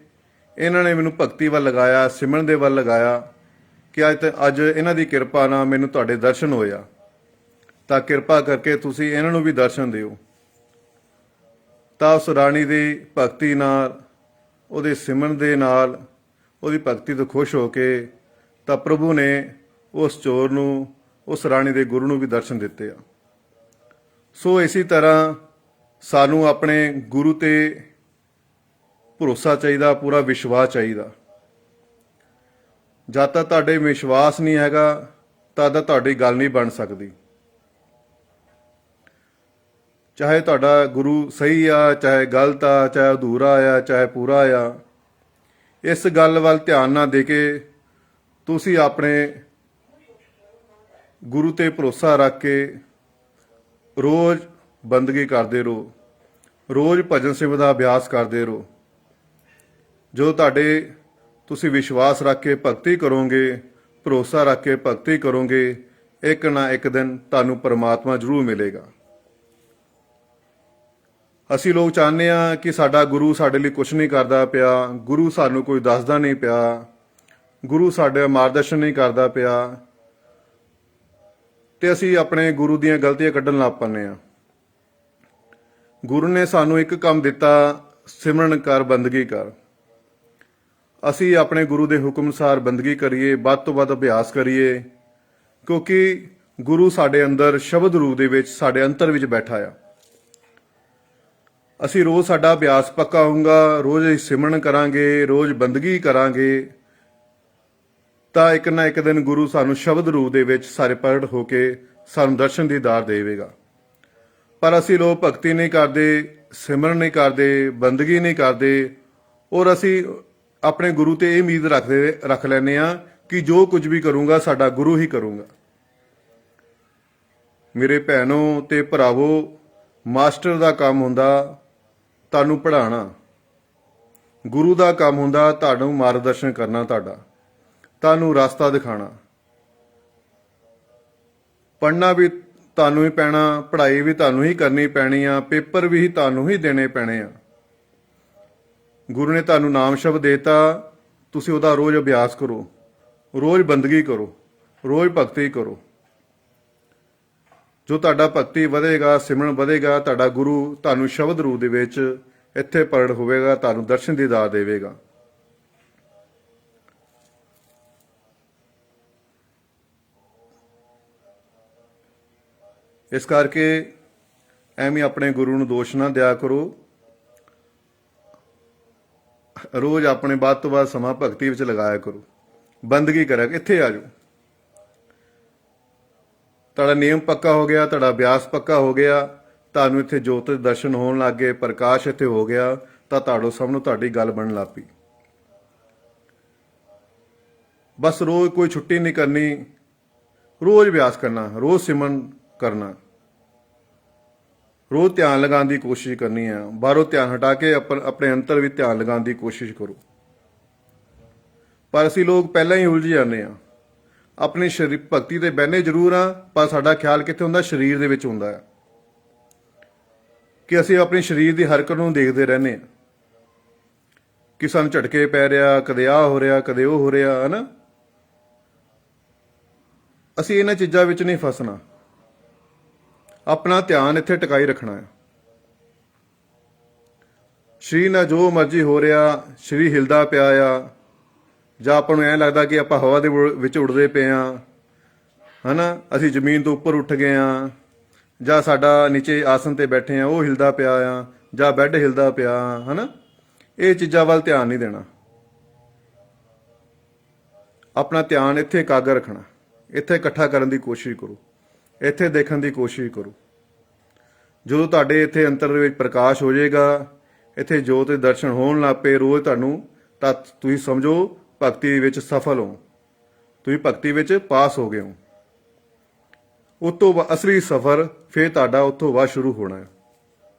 ਇਹਨਾਂ ਨੇ ਮੈਨੂੰ ਭਗਤੀ ਵੱਲ ਲਗਾਇਆ, ਸਿਮਰਨ ਦੇ ਵੱਲ ਲਗਾਇਆ ਕਿ ਅੱਜ ਇਹਨਾਂ ਦੀ ਕਿਰਪਾ ਨਾਲ ਮੈਨੂੰ ਤੁਹਾਡੇ ਦਰਸ਼ਨ ਹੋਇਆ। ਤਾਂ ਕਿਰਪਾ ਕਰਕੇ ਤੁਸੀਂ ਇਹਨਾਂ ਨੂੰ ਵੀ ਦਰਸ਼ਨ ਦਿਓ। ਤਾਂ ਉਸ ਰਾਣੀ ਦੀ ਭਗਤੀ ਨਾਲ, ਉਹਦੇ ਸਿਮਰਨ ਦੇ ਨਾਲ, ਉਹਦੀ ਭਗਤੀ ਤੋਂ ਖੁਸ਼ ਹੋ ਕੇ ਤਾਂ ਪ੍ਰਭੂ ਨੇ ਉਸ ਚੋਰ ਨੂੰ, ਉਸ ਰਾਣੀ ਦੇ ਗੁਰੂ ਨੂੰ ਵੀ ਦਰਸ਼ਨ ਦਿੱਤੇ ਆ। ਸੋ ਇਸੇ ਤਰ੍ਹਾਂ ਸਾਨੂੰ ਆਪਣੇ ਗੁਰੂ ਤੇ ਭਰੋਸਾ ਚਾਹੀਦਾ, ਪੂਰਾ ਵਿਸ਼ਵਾਸ ਚਾਹੀਦਾ। ਜਦ ਤੱਕ ਤੁਹਾਡੇ ਵਿਸ਼ਵਾਸ ਨਹੀਂ ਹੈਗਾ ਤਦ ਤੱਕ ਤੁਹਾਡੀ ਗੱਲ ਨਹੀਂ ਬਣ ਸਕਦੀ। ਚਾਹੇ ਤੁਹਾਡਾ ਗੁਰੂ ਸਹੀ ਆ, ਚਾਹੇ ਗਲਤ ਆ, ਚਾਹੇ ਅਧੂਰਾ ਆ, ਚਾਹੇ ਪੂਰਾ ਆ, ਇਸ ਗੱਲ ਵੱਲ ਧਿਆਨ ਨਾ ਦੇ ਕੇ ਤੁਸੀਂ ਆਪਣੇ ਗੁਰੂ ਤੇ ਭਰੋਸਾ ਰੱਖ ਕੇ ਰੋਜ਼ ਬੰਦਗੀ ਕਰਦੇ ਰਹੋ, ਰੋਜ਼ ਭਜਨ ਸੇਵਾ ਦਾ ਅਭਿਆਸ ਕਰਦੇ ਰਹੋ। ਜੋ ਤੁਹਾਡੇ ਤੁਸੀਂ ਵਿਸ਼ਵਾਸ ਰੱਖ ਕੇ ਭਗਤੀ ਕਰੋਗੇ, ਭਰੋਸਾ ਰੱਖ ਕੇ ਭਗਤੀ ਕਰੋਗੇ, ਇੱਕ ਨਾ ਇੱਕ ਦਿਨ ਤੁਹਾਨੂੰ ਪਰਮਾਤਮਾ ਜ਼ਰੂਰ ਮਿਲੇਗਾ। ਅਸੀਂ ਲੋਕ ਚਾਹੁੰਦੇ ਹਾਂ ਕਿ ਸਾਡਾ ਗੁਰੂ ਸਾਡੇ ਲਈ ਕੁਝ ਨਹੀਂ ਕਰਦਾ ਪਿਆ, ਗੁਰੂ ਸਾਨੂੰ ਕੋਈ ਦੱਸਦਾ ਨਹੀਂ ਪਿਆ, ਗੁਰੂ ਸਾਡੇ ਮਾਰਗਦਰਸ਼ਨ ਨਹੀਂ ਕਰਦਾ ਪਿਆ, ਤੇ ਅਸੀਂ ਆਪਣੇ ਗੁਰੂ ਦੀਆਂ ਗਲਤੀਆਂ ਕੱਢਣ ਲੱਗ ਪੈਂਦੇ ਹਾਂ। ਗੁਰੂ ਨੇ ਸਾਨੂੰ ਇੱਕ ਕੰਮ ਦਿੱਤਾ, ਸਿਮਰਨ ਕਰ, ਬੰਦਗੀ ਕਰ। ਅਸੀਂ ਆਪਣੇ ਗੁਰੂ ਦੇ ਹੁਕਮ ਅਨੁਸਾਰ ਬੰਦਗੀ ਕਰੀਏ, ਵੱਧ ਤੋਂ ਵੱਧ ਅਭਿਆਸ ਕਰੀਏ, ਕਿਉਂਕਿ ਗੁਰੂ ਸਾਡੇ ਅੰਦਰ ਸ਼ਬਦ ਰੂਪ ਦੇ ਵਿੱਚ, ਸਾਡੇ ਅੰਤਰ ਵਿੱਚ ਬੈਠਾ ਆ। ਅਸੀਂ ਰੋਜ਼, ਸਾਡਾ ਅਭਿਆਸ ਪੱਕਾ ਹੋਊਗਾ, ਰੋਜ਼ ਅਸੀਂ ਸਿਮਰਨ ਕਰਾਂਗੇ, ਰੋਜ਼ ਬੰਦਗੀ ਕਰਾਂਗੇ, ਤਾਂ ਇੱਕ ਨਾ ਇੱਕ ਦਿਨ ਗੁਰੂ ਸਾਨੂੰ ਸ਼ਬਦ ਰੂਪ ਦੇ ਵਿੱਚ ਸਾਰੇ ਪ੍ਰਗਟ ਹੋ ਕੇ ਸਾਨੂੰ ਦਰਸ਼ਨ ਦੀ ਦਾਤ ਦੇਵੇਗਾ। ਪਰ ਅਸੀਂ ਲੋਕ ਭਗਤੀ ਨਹੀਂ ਕਰਦੇ, ਸਿਮਰਨ ਨਹੀਂ ਕਰਦੇ, ਬੰਦਗੀ ਨਹੀਂ ਕਰਦੇ, ਔਰ ਅਸੀਂ ਆਪਣੇ ਗੁਰੂ ਤੇ ਇਹ ਉਮੀਦ ਰੱਖ ਲੈਂਦੇ ਹਾਂ ਕਿ ਜੋ ਕੁਝ ਵੀ ਕਰੂੰਗਾ ਸਾਡਾ ਗੁਰੂ ਹੀ ਕਰੂੰਗਾ। ਮੇਰੇ ਭੈਣੋ ਤੇ ਭਰਾਵੋ, ਮਾਸਟਰ ਦਾ ਕੰਮ ਹੁੰਦਾ ਤੁਹਾਨੂੰ ਪੜ੍ਹਾਉਣਾ, ਗੁਰੂ ਦਾ ਕੰਮ ਹੁੰਦਾ ਤੁਹਾਨੂੰ ਮਾਰਗਦਰਸ਼ਨ ਕਰਨਾ, ਤੁਹਾਨੂੰ ਰਸਤਾ ਦਿਖਾਣਾ। ਪੜ੍ਹਨਾ ਵੀ ਤੁਹਾਨੂੰ ਹੀ ਪੈਣਾ, ਪੜ੍ਹਾਈ ਵੀ ਤੁਹਾਨੂੰ ਹੀ ਕਰਨੀ ਪੈਣੀ ਆ, ਪੇਪਰ ਵੀ ਤੁਹਾਨੂੰ ਹੀ ਦੇਣੇ ਪੈਣੇ ਆ। ਗੁਰੂ ਨੇ ਤੁਹਾਨੂੰ ਨਾਮ ਸ਼ਬਦ ਦੇਤਾ, ਤੁਸੀਂ ਉਹਦਾ ਰੋਜ਼ ਅਭਿਆਸ ਕਰੋ, ਰੋਜ਼ ਬੰਦਗੀ ਕਰੋ, ਰੋਜ਼ ਭਗਤੀ ਕਰੋ। ਜੋ ਤੁਹਾਡਾ ਭਗਤੀ ਵਧੇਗਾ, ਸਿਮਰਨ ਵਧੇਗਾ, ਤੁਹਾਡਾ ਗੁਰੂ ਤੁਹਾਨੂੰ ਸ਼ਬਦ ਰੂਪ ਦੇ ਵਿੱਚ ਇੱਥੇ ਪ੍ਰਗਟ ਹੋਵੇਗਾ, ਤੁਹਾਨੂੰ ਦਰਸ਼ਨ ਦੀ ਦਾਤ ਦੇਵੇਗਾ। ਇਸ ਕਰਕੇ ਐਵੇਂ ਆਪਣੇ ਗੁਰੂ ਨੂੰ ਦੋਸ਼ ਨਾ ਦਿਆ ਕਰੋ। ਰੋਜ਼ ਆਪਣੇ ਵੱਧ ਤੋਂ ਵੱਧ ਸਮਾਂ ਭਗਤੀ ਵਿੱਚ ਲਗਾਇਆ ਕਰੋ, ਬੰਦਗੀ ਕਰਿਆ। ਇੱਥੇ ਆ ਜਾਓ, ਤੁਹਾਡਾ ਨਿਯਮ ਪੱਕਾ ਹੋ ਗਿਆ, ਤੁਹਾਡਾ ਅਭਿਆਸ ਪੱਕਾ ਹੋ ਗਿਆ, ਤੁਹਾਨੂੰ ਇੱਥੇ ਜੋਤ ਦੇ ਦਰਸ਼ਨ ਹੋਣ ਲੱਗ ਗਏ, ਪ੍ਰਕਾਸ਼ ਇੱਥੇ ਹੋ ਗਿਆ, ਤਾਂ ਤੁਹਾਡੇ ਸਭ ਨੂੰ ਤੁਹਾਡੀ ਗੱਲ ਬਣਨ ਲੱਗ ਪਈ। ਬਸ ਰੋਜ਼ ਕੋਈ ਛੁੱਟੀ ਨਹੀਂ ਕਰਨੀ, ਰੋਜ਼ ਅਭਿਆਸ ਕਰਨਾ, ਰੋਜ਼ ਸਿਮਰਨ ਕਰਨਾ, ਰੋਜ਼ ਧਿਆਨ ਲਗਾਉਣ ਦੀ ਕੋਸ਼ਿਸ਼ ਕਰਨੀ ਹੈ। ਬਾਹਰੋਂ ਧਿਆਨ ਹਟਾ ਕੇ ਆਪਣੇ ਅੰਦਰ ਵੀ ਧਿਆਨ ਲਗਾਉਣ ਦੀ ਕੋਸ਼ਿਸ਼ ਕਰੋ। ਪਰ ਅਸੀਂ ਲੋਕ ਪਹਿਲਾਂ ਹੀ ਉਲਝ ਜਾਂਦੇ ਹਾਂ। ਆਪਣੀ ਭਗਤੀ ਤੇ ਬਹਿਨੇ ਜ਼ਰੂਰ ਆ, ਪਰ ਸਾਡਾ ਖਿਆਲ ਕਿੱਥੇ ਹੁੰਦਾ? ਸਰੀਰ ਦੇ ਵਿੱਚ ਹੁੰਦਾ ਹੈ। ਕਿ ਅਸੀਂ ਆਪਣੇ ਸਰੀਰ ਦੀ ਹਰਕਤ ਨੂੰ ਦੇਖਦੇ ਰਹਿੰਦੇ ਹਾਂ ਕਿ ਸਾਨੂੰ ਝਟਕੇ ਪੈ ਰਿਹਾ, ਕਦੇ ਆਹ ਹੋ ਰਿਹਾ, ਕਦੇ ਉਹ ਹੋ ਰਿਹਾ, ਹੈ ਨਾ। ਅਸੀਂ ਇਹਨਾਂ ਚੀਜ਼ਾਂ ਵਿੱਚ ਨਹੀਂ ਫਸਣਾ, ਆਪਣਾ ਧਿਆਨ ਇੱਥੇ ਟਿਕਾਈ ਰੱਖਣਾ ਹੈ। ਸਰੀਰ ਨਾਲ ਜੋ ਮਰਜ਼ੀ ਹੋ ਰਿਹਾ, ਸਰੀਰ ਹਿਲਦਾ ਪਿਆ ਆ, ਜਾਂ ਆਪਾਂ ਨੂੰ ਐਂ ਲੱਗਦਾ ਕਿ ਆਪਾਂ ਹਵਾ ਦੇ ਵਿੱਚ ਉੱਡਦੇ ਪਏ ਹਾਂ, ਹੈ ਨਾ, ਅਸੀਂ ਜ਼ਮੀਨ ਤੋਂ ਉੱਪਰ ਉੱਠ ਗਏ ਹਾਂ, ਜਾਂ ਸਾਡਾ ਨੀਚੇ ਆਸਨ ਤੇ ਬੈਠੇ ਆ ਉਹ ਹਿਲਦਾ ਪਿਆ ਆ, ਜਾਂ ਬੈੱਡ ਹਿਲਦਾ ਪਿਆ, ਹੈ ਨਾ, ਇਹ ਚੀਜ਼ਾਂ ਵੱਲ ਧਿਆਨ ਨਹੀਂ ਦੇਣਾ। ਆਪਣਾ ਧਿਆਨ ਇੱਥੇ ਇਕਾਗਰ ਰੱਖਣਾ, ਇੱਥੇ ਇਕੱਠਾ ਕਰਨ ਦੀ ਕੋਸ਼ਿਸ਼ ਕਰੋ, ਇੱਥੇ ਦੇਖਣ ਦੀ ਕੋਸ਼ਿਸ਼ ਕਰੋ। ਜਦੋਂ ਤੁਹਾਡੇ ਇੱਥੇ ਅੰਤਰ ਦੇ ਵਿੱਚ ਪ੍ਰਕਾਸ਼ ਹੋ ਜਾਏਗਾ, ਇੱਥੇ ਜੋਤ ਦੇ ਦਰਸ਼ਨ ਹੋਣ ਲੱਗ ਪਏ ਰੋਜ਼ ਤੁਹਾਨੂੰ, ਤਾਂ ਤੁਸੀਂ ਸਮਝੋ ਭਗਤੀ ਵਿੱਚ ਸਫਲ ਹੋ, ਤੁਸੀਂ ਭਗਤੀ ਵਿੱਚ ਪਾਸ ਹੋ ਗਏ ਹੋ। ਉਸ ਤੋਂ ਅਸਲੀ ਸਫ਼ਰ ਫਿਰ ਤੁਹਾਡਾ ਉੱਥੋਂ ਬਾਅਦ ਸ਼ੁਰੂ ਹੋਣਾ ਹੈ।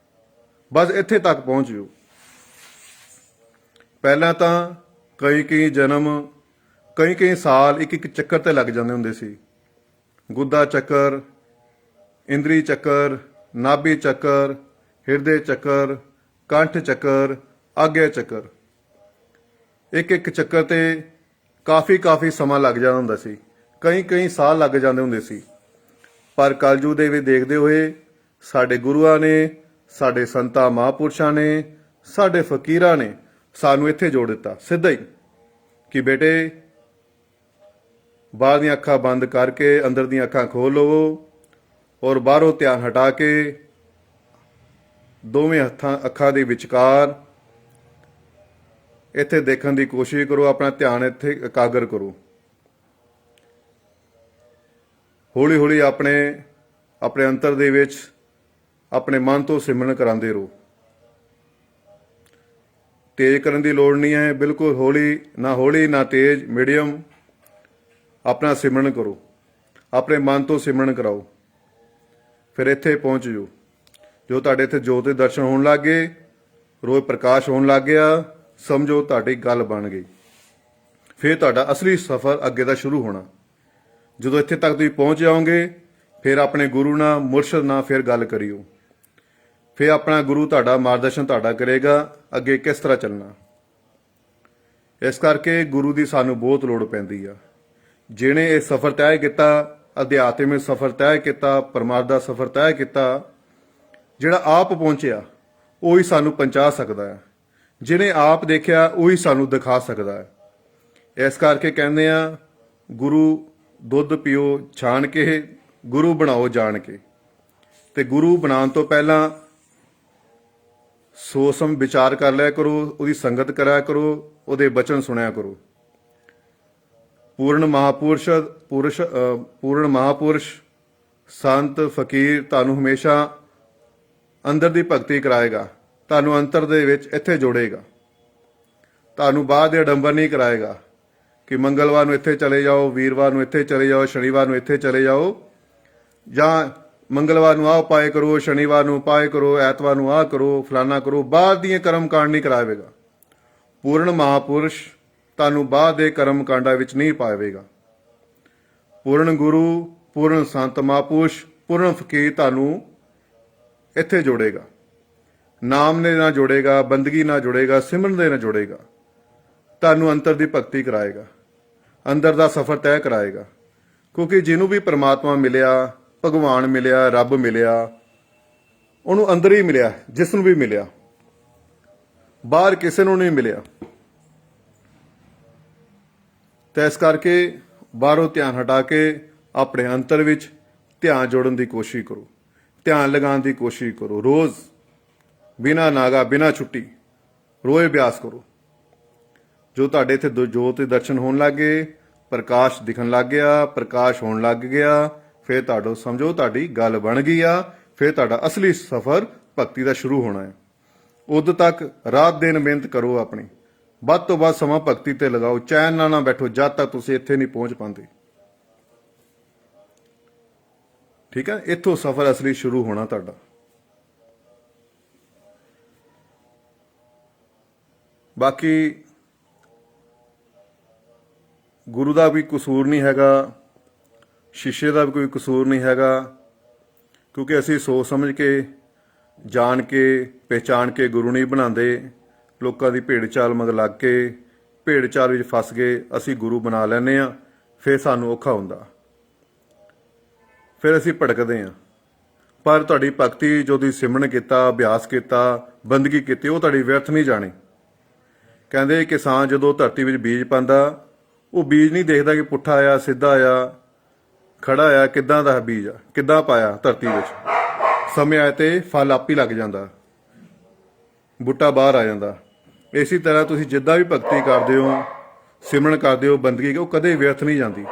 ਬਸ ਇੱਥੇ ਤੱਕ ਪਹੁੰਚ ਜਾਓ। ਪਹਿਲਾਂ ਤਾਂ ਕਈ ਜਨਮ, ਕਈ ਸਾਲ ਇੱਕ ਚੱਕਰ ਤੇ ਲੱਗ ਜਾਂਦੇ ਹੁੰਦੇ ਸੀ। ਗੁੱਦਾ ਚੱਕਰ, ਇੰਦਰੀ ਚੱਕਰ, ਨਾਭੀ ਚੱਕਰ, ਹਿਰਦੇ ਚੱਕਰ, ਕੰਠ ਚੱਕਰ, ਆਗਿਆ ਚੱਕਰ। ਇੱਕ ਚੱਕਰ ਤੇ ਕਾਫੀ ਸਮਾਂ ਲੱਗ ਜਾਂਦਾ ਹੁੰਦਾ ਸੀ, ਕਈ ਸਾਲ ਲੱਗ ਜਾਂਦੇ ਹੁੰਦੇ ਸੀ। ਪਰ ਕਲਯੁਗ ਦੇ ਵਿੱਚ ਦੇਖਦੇ ਹੋਏ ਸਾਡੇ ਗੁਰੂਆਂ ਨੇ, ਸਾਡੇ ਸੰਤਾਂ ਮਹਾਂਪੁਰਸ਼ਾਂ ਨੇ, ਸਾਡੇ ਫਕੀਰਾਂ ਨੇ ਸਾਨੂੰ ਇੱਥੇ ਜੋੜ ਦਿੱਤਾ ਸਿੱਧਾ ਹੀ, ਕਿ ਬੇਟੇ ਬਾਹਰ ਦੀਆਂ ਅੱਖਾਂ ਬੰਦ ਕਰਕੇ ਅੰਦਰ ਦੀਆਂ ਅੱਖਾਂ ਖੋਲ ਲਵੋ, ਔਰ ਬਾਹਰੋਂ ਧਿਆਨ ਹਟਾ ਕੇ ਦੋਵੇਂ ਅੱਖਾਂ ਦੇ ਵਿਚਕਾਰ ਇੱਥੇ ਦੇਖਣ ਦੀ ਕੋਸ਼ਿਸ਼ ਕਰੋ। ਆਪਣਾ ਧਿਆਨ ਇੱਥੇ ਇਕਾਗਰ ਕਰੋ। ਹੌਲੀ ਹੌਲੀ ਆਪਣੇ ਅੰਤਰ ਦੇ ਵਿੱਚ ਆਪਣੇ ਮਨ ਤੋਂ ਸਿਮਰਨ ਕਰਾਉਂਦੇ ਰਹੋ। ਤੇਜ਼ ਕਰਨ ਦੀ ਲੋੜ ਨਹੀਂ ਹੈ, ਬਿਲਕੁਲ ਹੌਲੀ ਨਾ ਤੇਜ਼, ਮੀਡੀਅਮ ਆਪਣਾ ਸਿਮਰਨ ਕਰੋ, ਆਪਣੇ ਮਨ ਤੋਂ ਸਿਮਰਨ ਕਰਾਓ। ਫਿਰ ਇੱਥੇ ਪਹੁੰਚ ਜਾਓ। ਜੋ ਤੁਹਾਡੇ ਇੱਥੇ ਜੋਤ ਦੇ ਦਰਸ਼ਨ ਹੋਣ ਲੱਗ ਗਏ, ਰੋਜ਼ ਪ੍ਰਕਾਸ਼ ਹੋਣ ਲੱਗ ਗਿਆ, ਸਮਝੋ ਤੁਹਾਡੀ ਗੱਲ ਬਣ ਗਈ। ਫਿਰ ਤੁਹਾਡਾ ਅਸਲੀ ਸਫ਼ਰ ਅੱਗੇ ਦਾ ਸ਼ੁਰੂ ਹੋਣਾ। ਜਦੋਂ ਇੱਥੇ ਤੱਕ ਤੁਸੀਂ ਪਹੁੰਚ ਜਾਓਗੇ, ਫਿਰ ਆਪਣੇ ਗੁਰੂ ਨਾਲ, ਮੁਰਸ਼ਿਦ ਨਾਲ ਫਿਰ ਗੱਲ ਕਰਿਓ। ਫਿਰ ਆਪਣਾ ਗੁਰੂ ਤੁਹਾਡਾ ਮਾਰਗਦਰਸ਼ਨ ਤੁਹਾਡਾ ਕਰੇਗਾ ਅੱਗੇ ਕਿਸ ਤਰ੍ਹਾਂ ਚੱਲਣਾ। ਇਸ ਕਰਕੇ ਗੁਰੂ ਦੀ ਸਾਨੂੰ ਬਹੁਤ ਲੋੜ ਪੈਂਦੀ ਆ। ਜਿਹਨੇ ਇਹ ਸਫ਼ਰ ਤੈਅ ਕੀਤਾ, ਅਧਿਆਤਮਿਕ ਸਫ਼ਰ ਤੈਅ ਕੀਤਾ, ਪਰਮਾਰਥ ਦਾ ਸਫ਼ਰ ਤੈਅ ਕੀਤਾ, ਜਿਹੜਾ ਆਪ ਪਹੁੰਚਿਆ ਉਹੀ ਸਾਨੂੰ ਪਹੁੰਚਾ ਸਕਦਾ ਹੈ। ਜਿਹਨੇ ਆਪ ਦੇਖਿਆ ਉਹੀ ਸਾਨੂੰ ਦਿਖਾ ਸਕਦਾ ਹੈ। ਇਸ ਕਰਕੇ ਕਹਿੰਦੇ ਆ, ਗੁਰੂ ਦੁੱਧ ਪੀਓ ਛਾਣ ਕੇ, ਗੁਰੂ ਬਣਾਓ ਜਾਣ ਕੇ। ਤੇ ਗੁਰੂ ਬਣਾਉਣ ਤੋਂ ਪਹਿਲਾਂ ਸੋਚ ਸਮਝ ਵਿਚਾਰ ਕਰ ਲਿਆ ਕਰੋ, ਉਹਦੀ ਸੰਗਤ ਕਰਿਆ ਕਰੋ, ਉਹਦੇ ਬਚਨ ਸੁਣਿਆ ਕਰੋ। ਪੂਰਨ ਮਹਾਪੁਰਸ਼ ਸੰਤ ਫਕੀਰ ਤੁਹਾਨੂੰ ਹਮੇਸ਼ਾ ਅੰਦਰ ਦੀ ਭਗਤੀ ਕਰਾਏਗਾ, ਤੁਹਾਨੂੰ ਅੰਤਰ ਦੇ ਵਿੱਚ ਇੱਥੇ ਜੋੜੇਗਾ। ਤੁਹਾਨੂੰ ਬਾਹਰ ਦੇ ਅਡੰਬਰ ਨਹੀਂ ਕਰਾਏਗਾ ਕਿ ਮੰਗਲਵਾਰ ਨੂੰ ਇੱਥੇ ਚਲੇ ਜਾਓ, ਵੀਰਵਾਰ ਨੂੰ ਇੱਥੇ ਚਲੇ ਜਾਓ, ਸ਼ਨੀਵਾਰ ਨੂੰ ਇੱਥੇ ਚਲੇ ਜਾਓ, ਜਾਂ ਮੰਗਲਵਾਰ ਨੂੰ ਆਹ ਉਪਾਏ ਕਰੋ, ਸ਼ਨੀਵਾਰ ਨੂੰ ਉਪਾਏ ਕਰੋ, ਐਤਵਾਰ ਨੂੰ ਆਹ ਕਰੋ, ਫਲਾਨਾ ਕਰੋ। ਬਾਹਰ ਦੀਆਂ ਕਰਮ ਕਾਂਡ ਨਹੀਂ ਕਰਾਵੇਗਾ। ਪੂਰਨ ਮਹਾਪੁਰਸ਼ ਤੁਹਾਨੂੰ ਬਾਹਰ ਦੇ ਕਰਮ ਕਾਂਡਾਂ ਵਿੱਚ ਨਹੀਂ ਪਾਵੇਗਾ। ਪੂਰਨ ਗੁਰੂ, ਪੂਰਨ ਸੰਤ ਮਹਾਂਪੁਰਸ਼, ਪੂਰਨ ਫਕੀਰ ਤੁਹਾਨੂੰ ਇੱਥੇ ਜੋੜੇਗਾ। ਨਾਮ ਦੇ ਨਾਲ ਜੋੜੇਗਾ, ਬੰਦਗੀ ਨਾਲ ਜੋੜੇਗਾ, ਸਿਮਰਨ ਦੇ ਨਾਲ ਜੋੜੇਗਾ। ਤੁਹਾਨੂੰ ਅੰਤਰ ਦੀ ਭਗਤੀ ਕਰਾਏਗਾ, ਅੰਦਰ ਦਾ ਸਫ਼ਰ ਤੈਅ ਕਰਾਏਗਾ। ਕਿਉਂਕਿ ਜਿਹਨੂੰ ਵੀ ਪਰਮਾਤਮਾ ਮਿਲਿਆ, ਭਗਵਾਨ ਮਿਲਿਆ, ਰੱਬ ਮਿਲਿਆ, ਉਹਨੂੰ ਅੰਦਰ ਹੀ ਮਿਲਿਆ। ਜਿਸ ਨੂੰ ਵੀ ਮਿਲਿਆ, ਬਾਹਰ ਕਿਸੇ ਨੂੰ ਨਹੀਂ ਮਿਲਿਆ। ਤੇ ਇਸ ਕਰਕੇ ਬਾਹਰੋਂ ਧਿਆਨ ਹਟਾ ਕੇ ਆਪਣੇ ਅੰਤਰ ਵਿੱਚ ਧਿਆਨ ਜੋੜਨ ਦੀ ਕੋਸ਼ਿਸ਼ ਕਰੋ, ਧਿਆਨ ਲਗਾਉਣ ਦੀ ਕੋਸ਼ਿਸ਼ ਕਰੋ। ਰੋਜ਼ ਬਿਨਾਂ ਨਾਗਾ, ਬਿਨਾਂ ਛੁੱਟੀ ਰੋਜ਼ ਅਭਿਆਸ ਕਰੋ। ਜੋ ਤੁਹਾਡੇ ਇੱਥੇ ਜੋਤ ਦੇ ਦਰਸ਼ਨ ਹੋਣ ਲੱਗ ਗਏ, ਪ੍ਰਕਾਸ਼ ਦਿਖਣ ਲੱਗ ਗਿਆ, ਪ੍ਰਕਾਸ਼ ਹੋਣ ਲੱਗ ਗਿਆ, ਫਿਰ ਤੁਹਾਡਾ ਸਮਝੋ ਤੁਹਾਡੀ ਗੱਲ ਬਣ ਗਈ ਆ। ਫਿਰ ਤੁਹਾਡਾ ਅਸਲੀ ਸਫ਼ਰ ਭਗਤੀ ਦਾ ਸ਼ੁਰੂ ਹੋਣਾ ਹੈ। ਉਦੋਂ ਤੱਕ ਰਾਤ ਦਿਨ ਮਿਹਨਤ ਕਰੋ, ਆਪਣੀ ਵੱਧ ਤੋਂ ਵੱਧ ਸਮਾਂ ਭਗਤੀ ਤੇ ਲਗਾਓ। ਚੈਨ ਨਾਲ ਨਾ ਬੈਠੋ ਜਦ ਤੱਕ ਤੁਸੀਂ ਇੱਥੇ ਨਹੀਂ ਪਹੁੰਚ ਪਾਉਂਦੇ। ਠੀਕ ਹੈ, ਇੱਥੋਂ ਸਫ਼ਰ ਅਸਲੀ ਸ਼ੁਰੂ ਹੋਣਾ ਤੁਹਾਡਾ। ਬਾਕੀ ਗੁਰੂ ਦਾ ਵੀ ਕਸੂਰ ਨਹੀਂ ਹੈਗਾ, ਸ਼ਿਸ਼ੇ ਦਾ ਵੀ ਕੋਈ ਕਸੂਰ ਨਹੀਂ ਹੈਗਾ, ਕਿਉਂਕਿ ਅਸੀਂ ਸੋਚ ਸਮਝ ਕੇ ਜਾਣ ਕੇ ਪਹਿਚਾਣ ਕੇ ਗੁਰੂ ਨਹੀਂ ਬਣਾਉਂਦੇ, ਲੋਕਾਂ ਦੀ ਭੇਡ ਚਾਲ ਮਗਰ ਲੱਗ ਕੇ ਭੇਡ ਚਾਲ ਵਿੱਚ ਫਸ ਗਏ ਅਸੀਂ ਗੁਰੂ ਬਣਾ ਲੈਂਦੇ ਹਾਂ। ਫਿਰ ਸਾਨੂੰ ਔਖਾ ਹੁੰਦਾ, ਫਿਰ ਅਸੀਂ ਭਟਕਦੇ ਹਾਂ। ਪਰ ਤੁਹਾਡੀ ਭਗਤੀ ਜੋ ਤੁਸੀਂ ਸਿਮਰਨ ਕੀਤਾ, ਅਭਿਆਸ ਕੀਤਾ, ਬੰਦਗੀ ਕੀਤੀ, ਉਹ ਤੁਹਾਡੀ ਵਿਅਰਥ ਨਹੀਂ ਜਾਣੀ। ਕਹਿੰਦੇ ਕਿਸਾਨ ਜਦੋਂ ਧਰਤੀ ਵਿੱਚ ਬੀਜ ਪਾਉਂਦਾ, ਉਹ ਬੀਜ ਨਹੀਂ ਦੇਖਦਾ ਕਿ ਪੁੱਠਾ ਆਇਆ ਸਿੱਧਾ ਆਇਆ ਖੜਾ ਆਇਆ, ਕਿੱਦਾਂ ਦਾ ਬੀਜ ਆ, ਕਿੱਦਾਂ ਪਾਇਆ ਧਰਤੀ ਵਿੱਚ। ਸਮੇਂ ਆਏ ਤੇ ਫਲ ਆਪ ਹੀ ਲੱਗ ਜਾਂਦਾ, ਬੂਟਾ ਬਾਹਰ ਆ ਜਾਂਦਾ। ਇਸੇ ਤਰ੍ਹਾਂ ਤੁਸੀਂ ਜਿੱਦਾਂ ਵੀ ਭਗਤੀ ਕਰਦੇ ਹੋ, ਸਿਮਰਨ ਕਰਦੇ ਹੋ, ਬੰਦਗੀ, ਉਹ ਕਦੇ ਵਿਅਰਥ ਨਹੀਂ ਜਾਂਦੀ।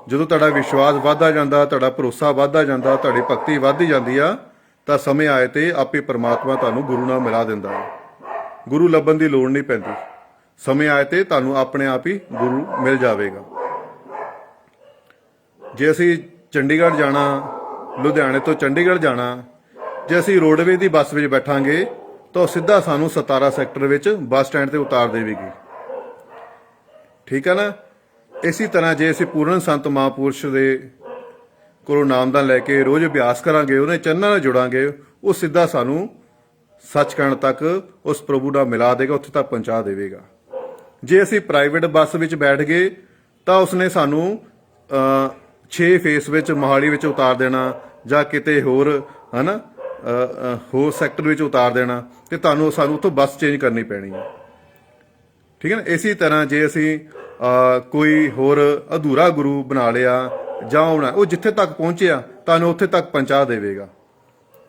ਜਦੋਂ ਤੁਹਾਡਾ ਵਿਸ਼ਵਾਸ ਵੱਧਦਾ ਜਾਂਦਾ, ਤੁਹਾਡਾ ਭਰੋਸਾ ਵੱਧਦਾ ਜਾਂਦਾ, ਤੁਹਾਡੀ ਭਗਤੀ ਵੱਧਦੀ ਜਾਂਦੀ ਆ, ਤਾਂ ਸਮੇਂ ਆਏ ਤੇ ਆਪੇ ਪਰਮਾਤਮਾ ਤੁਹਾਨੂੰ ਗੁਰੂ ਨਾਲ ਮਿਲਾ ਦਿੰਦਾ ਹੈ। ਗੁਰੂ ਲੱਭਣ ਦੀ ਲੋੜ ਨਹੀਂ ਪੈਂਦੀ। ਸਮੇਂ ਆਏ ਤੇ ਤੁਹਾਨੂੰ ਆਪਣੇ ਆਪ ਹੀ ਗੁਰੂ ਮਿਲ ਜਾਵੇਗਾ। ਜੇ ਅਸੀਂ ਚੰਡੀਗੜ੍ਹ ਜਾਣਾ, ਲੁਧਿਆਣੇ ਤੋਂ ਚੰਡੀਗੜ੍ਹ ਜਾਣਾ, ਜੇ ਅਸੀਂ ਰੋਡਵੇਜ਼ ਦੀ ਬੱਸ ਵਿੱਚ ਬੈਠਾਂਗੇ ਤਾਂ ਉਹ ਸਿੱਧਾ ਸਾਨੂੰ 17 ਸੈਕਟਰ ਵਿੱਚ ਬੱਸ ਸਟੈਂਡ ਤੇ ਉਤਾਰ ਦੇਵੇਗੀ। ਠੀਕ ਹੈ ਨਾ। ਇਸੇ ਤਰ੍ਹਾਂ ਜੇ ਅਸੀਂ ਪੂਰਨ ਸੰਤ ਮਹਾਂਪੁਰਸ਼ ਦੇ ਕੋਲੋਂ ਨਾਮਦਾਨ ਲੈ ਕੇ ਰੋਜ਼ ਅਭਿਆਸ ਕਰਾਂਗੇ, ਉਹਨੇ ਚਰਨਾਂ ਨਾਲ ਜੁੜਾਂਗੇ, ਉਹ ਸਿੱਧਾ ਸਾਨੂੰ ਸੱਚਖੰਡ ਤੱਕ ਉਸ ਪ੍ਰਭੂ ਨਾਲ ਮਿਲਾ ਦੇਗਾ, ਉੱਥੇ ਤੱਕ ਪਹੁੰਚਾ ਦੇਵੇਗਾ। ਜੇ ਅਸੀਂ ਪ੍ਰਾਈਵੇਟ ਬੱਸ ਵਿੱਚ ਬੈਠ ਗਏ ਤਾਂ ਉਸਨੇ ਸਾਨੂੰ 6 ਫੇਸ ਵਿੱਚ ਮੋਹਾਲੀ ਵਿੱਚ ਉਤਾਰ ਦੇਣਾ ਜਾਂ ਕਿਤੇ ਹੋਰ ਹੈ ਨਾ ਹੋਰ ਸੈਕਟਰ ਵਿੱਚ ਉਤਾਰ ਦੇਣਾ, ਤੇ ਸਾਨੂੰ ਉੱਥੋਂ ਬੱਸ ਚੇਂਜ ਕਰਨੀ ਪੈਣੀ ਹੈ। ਠੀਕ ਹੈ ਨਾ। ਇਸੇ ਤਰ੍ਹਾਂ ਜੇ ਅਸੀਂ ਕੋਈ ਹੋਰ ਅਧੂਰਾ ਗੁਰੂ ਬਣਾ ਲਿਆ ਜਾਂ ਉਹ ਜਿੱਥੇ ਤੱਕ ਪਹੁੰਚਿਆ ਤੁਹਾਨੂੰ ਉੱਥੇ ਤੱਕ ਪਹੁੰਚਾ ਦੇਵੇਗਾ।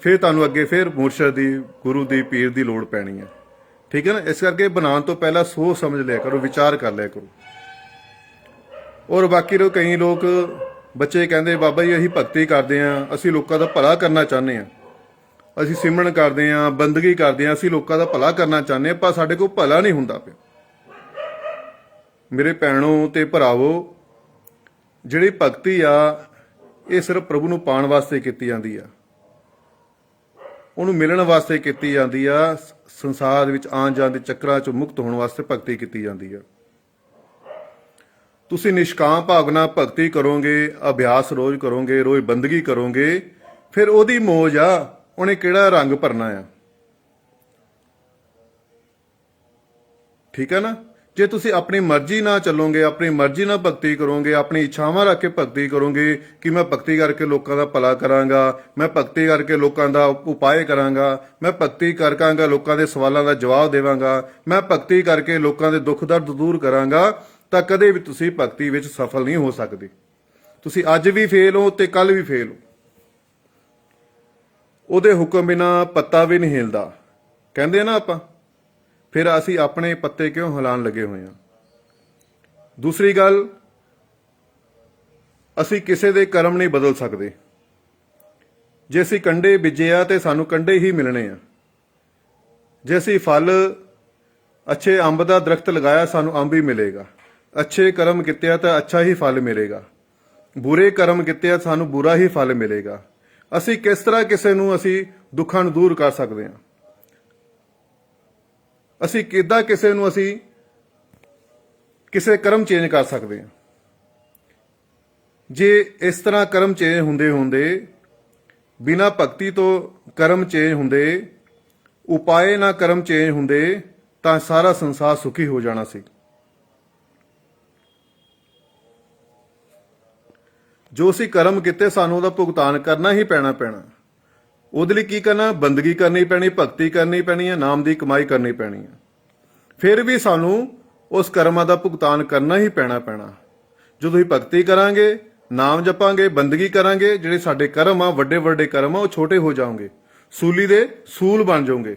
ਫਿਰ ਤੁਹਾਨੂੰ ਅੱਗੇ ਫਿਰ ਮੁਰਸ਼ਦ ਦੀ, ਗੁਰੂ ਦੀ, ਪੀਰ ਦੀ ਲੋੜ ਪੈਣੀ ਹੈ। ਠੀਕ ਹੈ ਨਾ। ਇਸ ਕਰਕੇ ਬਣਾਉਣ ਤੋਂ ਪਹਿਲਾਂ ਸੋਚ ਸਮਝ ਲਿਆ ਕਰੋ, ਵਿਚਾਰ ਕਰ ਲਿਆ ਕਰੋ। ਔਰ ਬਾਕੀ ਕਈ ਲੋਕ ਬੱਚੇ ਕਹਿੰਦੇ ਬਾਬਾ ਜੀ ਅਸੀਂ ਭਗਤੀ ਕਰਦੇ ਹਾਂ, ਅਸੀਂ ਲੋਕਾਂ ਦਾ ਭਲਾ ਕਰਨਾ ਚਾਹੁੰਦੇ ਹਾਂ, ਅਸੀਂ ਸਿਮਰਨ ਕਰਦੇ ਹਾਂ, ਬੰਦਗੀ ਕਰਦੇ ਹਾਂ, ਅਸੀਂ ਲੋਕਾਂ ਦਾ ਭਲਾ ਕਰਨਾ ਚਾਹੁੰਦੇ ਹਾਂ, ਪਰ ਸਾਡੇ ਕੋਲ ਭਲਾ ਨਹੀਂ ਹੁੰਦਾ ਪਿਆ। ਮੇਰੇ ਭੈਣੋ ਤੇ ਭਰਾਵੋ, ਜਿਹੜੀ ਭਗਤੀ ਆ ਇਹ ਸਿਰਫ ਪ੍ਰਭੂ ਨੂੰ ਪਾਉਣ ਵਾਸਤੇ ਕੀਤੀ ਜਾਂਦੀ ਆ, ਉਹਨੂੰ ਮਿਲਣ ਵਾਸਤੇ ਕੀਤੀ ਜਾਂਦੀ ਆ। ਸੰਸਾਰ ਵਿੱਚ ਆਉਣ ਜਾਣ ਦੇ ਚੱਕਰਾਂ ਚੋਂ ਮੁਕਤ ਹੋਣ ਵਾਸਤੇ ਭਗਤੀ ਕੀਤੀ ਜਾਂਦੀ ਆ। ਤੁਸੀਂ ਨਿਸ਼ਕਾਮ ਭਾਵ ਨਾਲ ਭਗਤੀ ਕਰੋਗੇ, ਅਭਿਆਸ ਰੋਜ਼ ਕਰੋਗੇ, ਰੋਜ਼ ਬੰਦਗੀ ਕਰੋਗੇ, ਫਿਰ ਉਹਦੀ ਮੌਜ ਆ, ਉਹਨੇ ਕਿਹੜਾ ਰੰਗ ਭਰਨਾ ਆ। ਠੀਕ ਹੈ ਨਾ। ਜੇ ਤੁਸੀਂ ਆਪਣੀ ਮਰਜ਼ੀ ਨਾਲ ਚੱਲੋਗੇ, ਆਪਣੀ ਮਰਜ਼ੀ ਨਾਲ ਭਗਤੀ ਕਰੋਗੇ, ਆਪਣੀ ਇੱਛਾਵਾਂ ਰੱਖ ਕੇ ਭਗਤੀ ਕਰੋਗੇ ਕਿ ਮੈਂ ਭਗਤੀ ਕਰਕੇ ਲੋਕਾਂ ਦਾ ਭਲਾ ਕਰਾਂਗਾ, ਮੈਂ ਭਗਤੀ ਕਰਕੇ ਲੋਕਾਂ ਦਾ ਉਪਾਅ ਕਰਾਂਗਾ, ਮੈਂ ਭਗਤੀ ਕਰਾਂਗਾ ਲੋਕਾਂ ਦੇ ਸਵਾਲਾਂ ਦਾ ਜਵਾਬ ਦੇਵਾਂਗਾ, ਮੈਂ ਭਗਤੀ ਕਰਕੇ ਲੋਕਾਂ ਦੇ ਦੁੱਖ ਦਰਦ ਦੂਰ ਕਰਾਂਗਾ, ਤਾਂ ਕਦੇ ਵੀ ਤੁਸੀਂ ਭਗਤੀ ਵਿੱਚ ਸਫਲ ਨਹੀਂ ਹੋ ਸਕਦੇ। ਤੁਸੀਂ ਅੱਜ ਵੀ ਫੇਲ ਹੋ ਤੇ ਕੱਲ ਵੀ ਫੇਲ ਹੋ। ਉਹਦੇ ਹੁਕਮ ਬਿਨਾਂ ਪੱਤਾ ਵੀ ਨਹੀਂ ਹਿਲਦਾ, ਕਹਿੰਦੇ ਨਾ ਆਪਾਂ। ਫਿਰ ਅਸੀਂ ਆਪਣੇ ਪੱਤੇ ਕਿਉਂ ਹਿਲਾਉਣ ਲੱਗੇ ਹੋਏ ਹਾਂ। ਦੂਸਰੀ ਗੱਲ, ਅਸੀਂ ਕਿਸੇ ਦੇ ਕਰਮ ਨਹੀਂ ਬਦਲ ਸਕਦੇ। ਜੇ ਅਸੀਂ ਕੰਡੇ ਬੀਜੇ ਆ ਤੇ ਸਾਨੂੰ ਕੰਡੇ ਹੀ ਮਿਲਣੇ ਆ। ਜੇ ਅਸੀਂ ਫਲ ਅੱਛੇ ਅੰਬ ਦਾ ਦਰਖਤ ਲਗਾਇਆ, ਸਾਨੂੰ ਅੰਬ ਹੀ ਮਿਲੇਗਾ। ਅੱਛੇ ਕਰਮ ਕੀਤੇ ਤਾਂ ਅੱਛਾ ਹੀ ਫਲ ਮਿਲੇਗਾ, ਬੁਰੇ ਕਰਮ ਕੀਤੇ ਸਾਨੂੰ ਬੁਰਾ ਹੀ ਫਲ ਮਿਲੇਗਾ। ਅਸੀਂ ਕਿਸ ਤਰ੍ਹਾਂ ਕਿਸੇ ਨੂੰ ਅਸੀਂ ਦੁੱਖਾਂ ਨੂੰ ਦੂਰ ਕਰ ਸਕਦੇ ਹਾਂ? ਅਸੀਂ ਕਿੱਦਾਂ ਕਿਸੇ ਨੂੰ ਅਸੀਂ ਕਿਸੇ ਕਰਮ ਚੇਂਜ ਕਰ ਸਕਦੇ ਹਾਂ? ਜੇ ਇਸ ਤਰ੍ਹਾਂ ਕਰਮ ਚੇਂਜ ਹੁੰਦੇ ਬਿਨਾਂ ਭਗਤੀ ਤੋਂ ਕਰਮ ਚੇਂਜ ਹੁੰਦੇ, ਉਪਾਏ ਨਾਲ ਕਰਮ ਚੇਂਜ ਹੁੰਦੇ, ਤਾਂ ਸਾਰਾ ਸੰਸਾਰ ਸੁਖੀ ਹੋ ਜਾਣਾ ਸੀ। ਜੋ ਅਸੀਂ ਕਰਮ ਕੀਤੇ ਸਾਨੂੰ ਉਹਦਾ ਭੁਗਤਾਨ ਕਰਨਾ ਹੀ ਪੈਣਾ। ਉਹਦੇ ਲਈ ਕੀ ਕਰਨਾ? ਬੰਦਗੀ ਕਰਨੀ ਪੈਣੀ, ਭਗਤੀ ਕਰਨੀ ਪੈਣੀ ਹੈ, ਨਾਮ ਦੀ ਕਮਾਈ ਕਰਨੀ ਪੈਣੀ ਹੈ। ਫਿਰ ਵੀ ਸਾਨੂੰ ਉਸ ਕਰਮਾਂ ਦਾ ਭੁਗਤਾਨ ਕਰਨਾ ਹੀ ਪੈਣਾ। ਜਦੋਂ ਅਸੀਂ ਭਗਤੀ ਕਰਾਂਗੇ, ਨਾਮ ਜਪਾਂਗੇ, ਬੰਦਗੀ ਕਰਾਂਗੇ, ਜਿਹੜੇ ਸਾਡੇ ਕਰਮ ਆ, ਵੱਡੇ ਵੱਡੇ ਕਰਮ ਆ, ਉਹ ਛੋਟੇ ਹੋ ਜਾਣਗੇ, ਸੂਲੀ ਦੇ ਸੂਲ ਬਣ ਜਾਓਗੇ।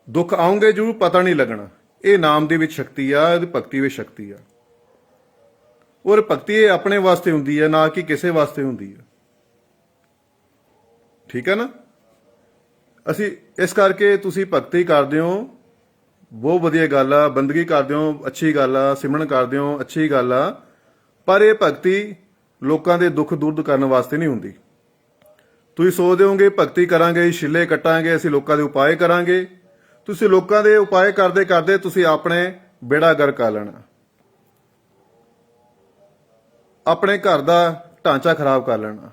ਦੁੱਖ ਆਉਂਗੇ ਜ਼ਰੂਰ, ਪਤਾ ਨਹੀਂ ਲੱਗਣਾ। ਇਹ ਨਾਮ ਦੇ ਵਿੱਚ ਸ਼ਕਤੀ ਆ, ਇਹਦੀ ਭਗਤੀ ਵਿੱਚ ਸ਼ਕਤੀ ਆ। ਔਰ ਭਗਤੀ ਇਹ ਆਪਣੇ ਵਾਸਤੇ ਹੁੰਦੀ ਹੈ, ਨਾ ਕਿ ਕਿਸੇ ਵਾਸਤੇ ਹੁੰਦੀ ਹੈ। ਠੀਕ ਹੈ ਨਾ। ਅਸੀਂ ਇਸ ਕਰਕੇ ਤੁਸੀਂ ਭਗਤੀ ਕਰਦੇ ਹੋ, ਬਹੁਤ ਵਧੀਆ ਗੱਲ ਆ। ਬੰਦਗੀ ਕਰਦੇ ਹੋ, ਅੱਛੀ ਗੱਲ ਆ। ਸਿਮਰਨ ਕਰਦੇ ਹੋ, ਅੱਛੀ ਗੱਲ ਆ। ਪਰ ਇਹ ਭਗਤੀ ਲੋਕਾਂ ਦੇ ਦੁੱਖ ਦੂਰ ਕਰਨ ਵਾਸਤੇ ਨਹੀਂ ਹੁੰਦੀ। ਤੁਸੀਂ ਸੋਚਦੇ ਹੋਗੇ ਭਗਤੀ ਕਰਾਂਗੇ, ਛਿੱਲੇ ਕੱਟਾਂਗੇ, ਅਸੀਂ ਲੋਕਾਂ ਦੇ ਉਪਾਅ ਕਰਾਂਗੇ। ਤੁਸੀਂ ਲੋਕਾਂ ਦੇ ਉਪਾਅ ਕਰਦੇ ਕਰਦੇ ਤੁਸੀਂ ਆਪਣੇ ਬੇੜਾ ਗਰਕ ਕਰ ਲੈਣਾ, ਆਪਣੇ ਘਰ ਦਾ ਢਾਂਚਾ ਖਰਾਬ ਕਰ ਲੈਣਾ।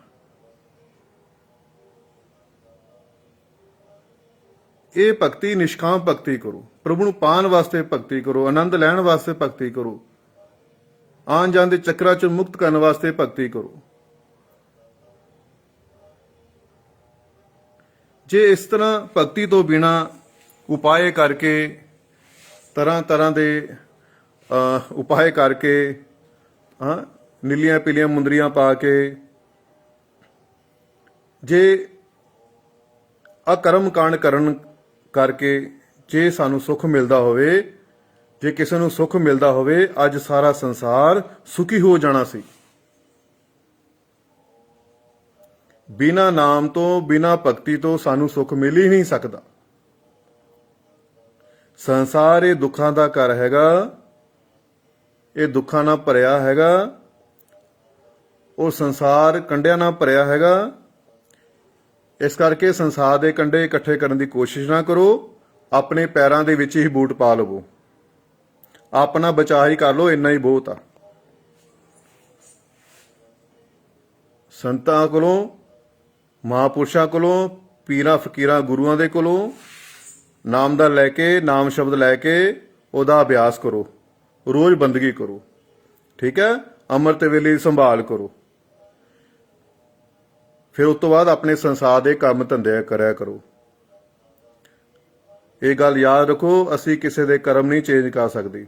ਇਹ ਭਗਤੀ ਨਿਸ਼ਕਾਮ ਭਗਤੀ ਕਰੋ, ਪ੍ਰਭੂ ਨੂੰ ਪਾਣ ਵਾਸਤੇ ਭਗਤੀ ਕਰੋ, ਆਨੰਦ ਲੈਣ ਵਾਸਤੇ ਭਗਤੀ ਕਰੋ, ਆਉਣ ਜਾਣ ਦੇ ਚੱਕਰਾਂ ਚੋਂ ਮੁਕਤ ਕਰਨ ਵਾਸਤੇ ਭਗਤੀ ਕਰੋ। ਜੇ ਇਸ ਤਰ੍ਹਾਂ ਭਗਤੀ ਤੋਂ ਬਿਨਾ ਉਪਾਏ ਕਰਕੇ, ਤਰ੍ਹਾਂ ਤਰ੍ਹਾਂ ਦੇ ਉਪਾਏ ਕਰਕੇ, ਨੀਲੀਆਂ ਪੀਲੀਆਂ ਮੁੰਦਰੀਆਂ ਪਾ ਕੇ, ਜੇ ਅਕਰਮ ਕਾਂਡ ਕਰਨ ਕਰਕੇ ਜੇ ਸਾਨੂੰ ਸੁੱਖ ਮਿਲਦਾ ਹੋਵੇ, ਜੇ ਕਿਸੇ ਨੂੰ ਸੁੱਖ ਮਿਲਦਾ ਹੋਵੇ, ਅੱਜ ਸਾਰਾ ਸੰਸਾਰ ਸੁਖੀ ਹੋ ਜਾਣਾ ਸੀ। ਬਿਨਾ ਨਾਮ ਤੋਂ, ਬਿਨਾ ਭਗਤੀ ਤੋਂ ਸਾਨੂੰ ਸੁੱਖ ਮਿਲ ਹੀ ਨਹੀਂ ਸਕਦਾ। ਸੰਸਾਰ ਇਹ ਦੁੱਖਾਂ ਦਾ ਘਰ ਹੈਗਾ, ਇਹ ਦੁੱਖਾਂ ਨਾਲ ਭਰਿਆ ਹੈਗਾ, ਉਹ ਸੰਸਾਰ ਕੰਡਿਆਂ ਨਾਲ ਭਰਿਆ ਹੈਗਾ। ਇਸ ਕਰਕੇ ਸੰਸਾਰ ਦੇ ਕੰਡੇ ਇਕੱਠੇ ਕਰਨ ਦੀ ਕੋਸ਼ਿਸ਼ ਨਾ ਕਰੋ, ਆਪਣੇ ਪੈਰਾਂ ਦੇ ਵਿੱਚ ਹੀ ਬੂਟ ਪਾ ਲਵੋ, ਆਪਣਾ ਬਚਾਅ ਹੀ ਕਰ ਲਓ, ਇੰਨਾ ਹੀ ਬਹੁਤ ਆ। ਸੰਤਾਂ ਕੋਲੋਂ, ਮਹਾਂਪੁਰਸ਼ਾਂ ਕੋਲੋਂ, ਪੀਰਾਂ ਫਕੀਰਾਂ ਗੁਰੂਆਂ ਦੇ ਕੋਲੋਂ ਨਾਮ ਦਾ ਲੈ ਕੇ, ਨਾਮ ਸ਼ਬਦ ਲੈ ਕੇ ਉਹਦਾ ਅਭਿਆਸ ਕਰੋ, ਰੋਜ਼ ਬੰਦਗੀ ਕਰੋ, ਠੀਕ ਹੈ। ਅੰਮ੍ਰਿਤ ਵੇਲੇ ਦੀ ਸੰਭਾਲ ਕਰੋ, ਫਿਰ ਉਸ ਤੋਂ ਬਾਅਦ ਆਪਣੇ ਸੰਸਾਰ ਦੇ ਕੰਮ ਧੰਦੇ ਕਰਿਆ ਕਰੋ। ਇਹ ਗੱਲ ਯਾਦ ਰੱਖੋ, ਅਸੀਂ ਕਿਸੇ ਦੇ ਕਰਮ ਨਹੀਂ ਚੇਂਜ ਕਰ ਸਕਦੇ।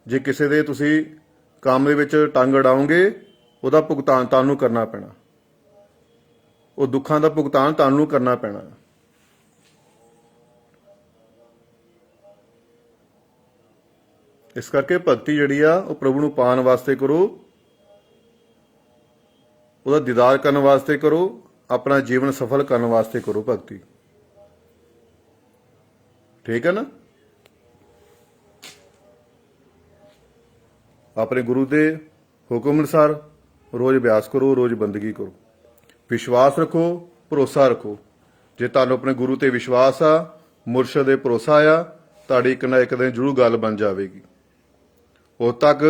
ਜੇ ਕਿਸੇ ਦੇ ਤੁਸੀਂ ਕੰਮ ਦੇ ਵਿੱਚ ਟੰਗ ਅੜਾਓਗੇ, ਉਹਦਾ ਭੁਗਤਾਨ ਤੁਹਾਨੂੰ ਕਰਨਾ ਪੈਣਾ, ਉਹ ਦੁੱਖਾਂ ਦਾ ਭੁਗਤਾਨ ਤੁਹਾਨੂੰ ਕਰਨਾ ਪੈਣਾ। ਇਸ ਕਰਕੇ ਭਗਤੀ ਜਿਹੜੀ ਆ ਉਹ ਪ੍ਰਭੂ ਨੂੰ ਪਾਉਣ ਵਾਸਤੇ ਕਰੋ, ਉਹਦਾ ਦੀਦਾਰ ਕਰਨ ਵਾਸਤੇ ਕਰੋ, ਆਪਣਾ ਜੀਵਨ ਸਫਲ ਕਰਨ ਵਾਸਤੇ ਕਰੋ ਭਗਤੀ, ਠੀਕ ਹੈ ਨਾ। ਆਪਣੇ ਗੁਰੂ ਦੇ ਹੁਕਮ ਅਨੁਸਾਰ ਰੋਜ਼ ਅਭਿਆਸ ਕਰੋ, ਰੋਜ਼ ਬੰਦਗੀ ਕਰੋ, ਵਿਸ਼ਵਾਸ ਰੱਖੋ, ਭਰੋਸਾ ਰੱਖੋ। ਜੇ ਤੁਹਾਨੂੰ ਆਪਣੇ ਗੁਰੂ ਤੇ ਵਿਸ਼ਵਾਸ ਆ, ਮੁਰਸ਼ਦ ਦੇ ਭਰੋਸਾ ਆ, ਤੁਹਾਡੀ ਇੱਕ ਨਾ ਇੱਕ ਦਿਨ ਜ਼ਰੂਰ ਗੱਲ ਬਣ ਜਾਵੇਗੀ। ਉਦੋਂ ਤੱਕ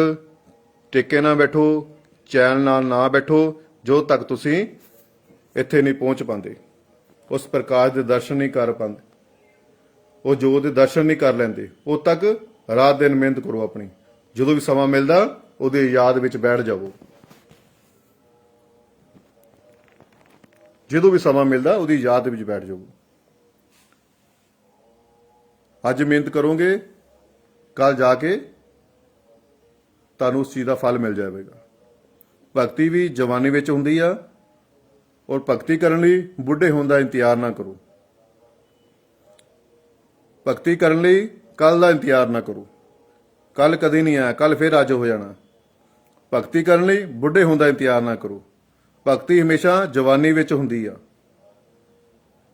ਟਿੱਕੇ ਨਾ ਬੈਠੋ, ਚੈਨ ਨਾਲ ਨਾ ਬੈਠੋ, ਜੋ ਤੱਕ ਤੁਸੀਂ ਇੱਥੇ ਨਹੀਂ ਪਹੁੰਚ ਪਾਉਂਦੇ, ਉਸ ਪ੍ਰਕਾਸ਼ ਦੇ ਦਰਸ਼ਨ ਨਹੀਂ ਕਰ ਪਾਉਂਦੇ, ਉਹ ਜੋਤ ਦੇ ਦਰਸ਼ਨ ਨਹੀਂ ਕਰ ਲੈਂਦੇ, ਉਦੋਂ ਤੱਕ ਰਾਤ ਦਿਨ ਮਿਹਨਤ ਕਰੋ ਆਪਣੀ। ਜਦੋਂ ਵੀ ਸਮਾਂ ਮਿਲਦਾ ਉਹਦੇ ਯਾਦ ਵਿੱਚ ਬੈਠ ਜਾਵੋ, ਜਦੋਂ ਵੀ ਸਮਾਂ ਮਿਲਦਾ ਉਹਦੀ ਯਾਦ ਵਿੱਚ ਬੈਠ ਜਾਵੋ। ਅੱਜ ਮਿਹਨਤ ਕਰੋਗੇ, ਕੱਲ ਜਾ ਕੇ ਤੁਹਾਨੂੰ ਉਸ ਚੀਜ਼ ਦਾ ਫਲ ਮਿਲ ਜਾਵੇਗਾ। ਭਗਤੀ ਵੀ ਜਵਾਨੀ ਵਿੱਚ ਹੁੰਦੀ ਆ, ਔਰ ਭਗਤੀ ਕਰਨ ਲਈ ਬੁੱਢੇ ਹੋਣ ਦਾ ਇੰਤਜ਼ਾਰ ਨਾ ਕਰੋ। ਭਗਤੀ ਕਰਨ ਲਈ ਕੱਲ ਦਾ ਇੰਤਜ਼ਾਰ ਨਾ ਕਰੋ, ਕੱਲ ਕਦੇ ਨਹੀਂ ਆਇਆ, ਕੱਲ ਫਿਰ ਅੱਜ ਹੋ ਜਾਣਾ। ਭਗਤੀ ਕਰਨ ਲਈ ਬੁੱਢੇ ਹੋਣ ਦਾ ਇੰਤਜ਼ਾਰ ਨਾ ਕਰੋ। ਭਗਤੀ ਹਮੇਸ਼ਾ ਜਵਾਨੀ ਵਿੱਚ ਹੁੰਦੀ ਆ,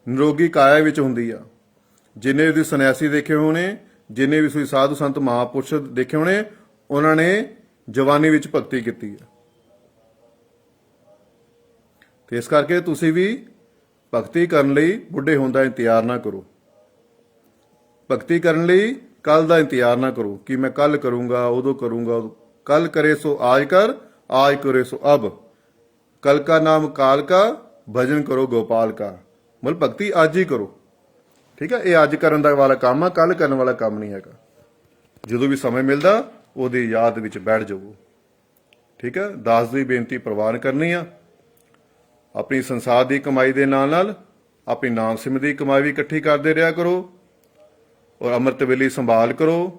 ਨਿਰੋਗੀ ਕਾਇਆ ਵਿੱਚ ਹੁੰਦੀ ਆ। ਜਿੰਨੇ ਵੀ ਸੰਨਿਆਸੀ ਦੇਖੇ ਹੋਣੇ, ਜਿੰਨੇ ਵੀ ਤੁਸੀਂ ਸਾਧੂ ਸੰਤ ਮਹਾਂਪੁਰਸ਼ ਦੇਖੇ ਹੋਣੇ, ਉਹਨਾਂ ਨੇ ਜਵਾਨੀ ਵਿੱਚ ਭਗਤੀ ਕੀਤੀ ਹੈ। ਤੇ ਇਸ ਕਰਕੇ ਤੁਸੀਂ ਵੀ ਭਗਤੀ ਕਰਨ ਲਈ ਬੁੱਢੇ ਹੋਣ ਦਾ ਇੰਤਜ਼ਾਰ ਨਾ ਕਰੋ। ਭਗਤੀ ਕਰਨ ਲਈ ਕੱਲ ਦਾ ਇੰਤਜ਼ਾਰ ਨਾ ਕਰੋ ਕਿ ਮੈਂ ਕੱਲ ਕਰੂੰਗਾ, ਉਦੋਂ ਕਰੂੰਗਾ। ਕੱਲ ਕਰੇ ਸੋ ਆਜ ਕਰ, ਆਜ ਕਰੇ ਸੋ ਅਬ। ਕਲ ਕਾ ਨਾਮ ਕਾਲ ਕਾ, ਭਜਨ ਕਰੋ ਗੋਪਾਲ ਕਾ। ਮਤਲਬ ਭਗਤੀ ਅੱਜ ਹੀ ਕਰੋ, ਠੀਕ ਹੈ। ਇਹ ਅੱਜ ਕਰਨ ਦਾ ਵਾਲਾ ਕੰਮ ਆ, ਕੱਲ ਕਰਨ ਵਾਲਾ ਕੰਮ ਨਹੀਂ ਹੈਗਾ। ਜਦੋਂ ਵੀ ਸਮੇਂ ਮਿਲਦਾ ਉਹਦੀ ਯਾਦ ਵਿੱਚ ਬੈਠ ਜਾਵੋ, ਠੀਕ ਹੈ। ਦਾਸ ਦੀ ਬੇਨਤੀ ਪ੍ਰਵਾਨ ਕਰਨੀ ਆ। ਆਪਣੀ ਸੰਸਾਰ ਦੀ ਕਮਾਈ ਦੇ ਨਾਲ ਨਾਲ ਆਪਣੀ ਨਾਮ ਸਿਮਰਨ ਦੀ ਕਮਾਈ ਵੀ ਇਕੱਠੀ ਕਰਦੇ ਰਿਹਾ ਕਰੋ, ਔਰ ਅੰਮ੍ਰਿਤ ਵੇਲੇ ਸੰਭਾਲ ਕਰੋ।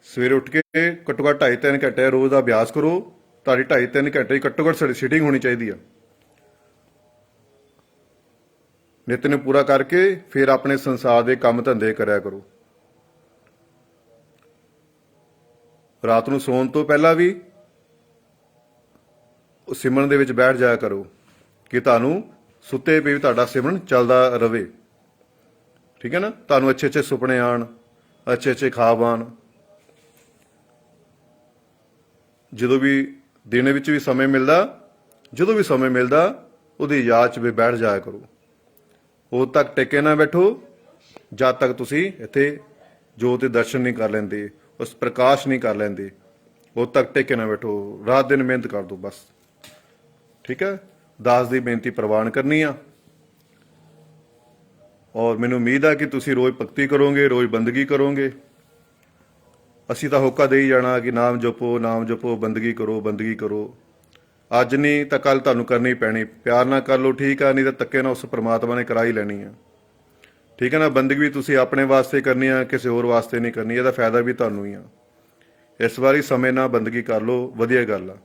ਸਵੇਰੇ ਉੱਠ ਕੇ ਘੱਟੋ ਘੱਟ 2.5-3 ਘੰਟੇ ਰੋਜ਼ ਦਾ ਅਭਿਆਸ ਕਰੋ। ਤੁਹਾਡੀ 2.5-3 ਘੰਟੇ ਘੱਟੋ ਘੱਟ ਸਿਟਿੰਗ ਹੋਣੀ ਚਾਹੀਦੀ ਆ। ਨਿਤ ਨੂੰ ਪੂਰਾ ਕਰਕੇ ਫਿਰ ਆਪਣੇ ਸੰਸਾਰ ਦੇ ਕੰਮ ਧੰਦੇ ਕਰਿਆ ਕਰੋ। ਰਾਤ ਨੂੰ ਸੌਣ ਤੋਂ ਪਹਿਲਾਂ ਵੀ ਸਿਮਰਨ ਦੇ ਵਿੱਚ ਬੈਠ ਜਾਇਆ ਕਰੋ ਕਿ ਤੁਹਾਨੂੰ ਸੁੱਤੇ ਪਏ ਵੀ ਤੁਹਾਡਾ ਸਿਮਰਨ ਚੱਲਦਾ ਰਵੇ, ਠੀਕ ਹੈ ਨਾ। ਤੁਹਾਨੂੰ ਅੱਛੇ ਅੱਛੇ ਸੁਪਨੇ ਆਣ, ਅੱਛੇ ਅੱਛੇ ਖਾਬ ਆਣ। ਜਦੋਂ ਵੀ ਦਿਨ ਵਿੱਚ ਵੀ ਸਮੇਂ ਮਿਲਦਾ, ਜਦੋਂ ਵੀ ਸਮੇਂ ਮਿਲਦਾ ਉਹਦੀ ਯਾਦ 'ਚ ਵੀ ਬੈਠ ਜਾਇਆ ਕਰੋ। ਉਦੋਂ ਤੱਕ ਟਿਕੇ ਨਾ ਬੈਠੋ ਜਦ ਤੱਕ ਤੁਸੀਂ ਇੱਥੇ ਜੋਤ ਦੇ ਦਰਸ਼ਨ ਨਹੀਂ ਕਰ ਲੈਂਦੇ, ਉਸ ਪ੍ਰਕਾਸ਼ ਨਹੀਂ ਕਰ ਲੈਂਦੇ, ਉਹ ਤੱਕ ਟਿਕ ਕੇ ਨਾ ਬੈਠੋ, ਰਾਤ ਦਿਨ ਮਿਹਨਤ ਕਰ ਦੋ ਬਸ। ਠੀਕ ਹੈ, ਦਾਸ ਦੀ ਬੇਨਤੀ ਪ੍ਰਵਾਨ ਕਰਨੀ ਆ। ਔਰ ਮੈਨੂੰ ਉਮੀਦ ਆ ਕਿ ਤੁਸੀਂ ਰੋਜ਼ ਭਗਤੀ ਕਰੋਗੇ, ਰੋਜ਼ ਬੰਦਗੀ ਕਰੋਗੇ। ਅਸੀਂ ਤਾਂ ਹੋਕਾ ਦੇ ਹੀ ਜਾਣਾ ਕਿ ਨਾਮ ਜਪੋ, ਨਾਮ ਜਪੋ, ਬੰਦਗੀ ਕਰੋ, ਬੰਦਗੀ ਕਰੋ। ਅੱਜ ਨਹੀਂ ਤਾਂ ਕੱਲ ਤੁਹਾਨੂੰ ਕਰਨੀ ਪੈਣੀ। ਪਿਆਰ ਨਾਲ ਕਰ ਲਓ, ਠੀਕ ਆ, ਨਹੀਂ ਤਾਂ ਧੱਕੇ ਨਾਲ ਉਸ ਪ੍ਰਮਾਤਮਾ ਨੇ ਕਰਾ ਹੀ ਲੈਣੀ ਆ। ਠੀਕ ਹੈ ਨਾ। ਬੰਦਗੀ ਵੀ ਤੁਸੀਂ ਆਪਣੇ ਵਾਸਤੇ ਕਰਨੀ ਆ, ਕਿਸੇ ਹੋਰ ਵਾਸਤੇ ਨਹੀਂ ਕਰਨੀ। ਇਹਦਾ ਫਾਇਦਾ ਵੀ ਤੁਹਾਨੂੰ ਹੀ ਆ। ਇਸ ਵਾਰੀ ਸਮੇਂ ਨਾਲ ਬੰਦਗੀ ਕਰ ਲਓ, ਵਧੀਆ ਗੱਲ ਆ।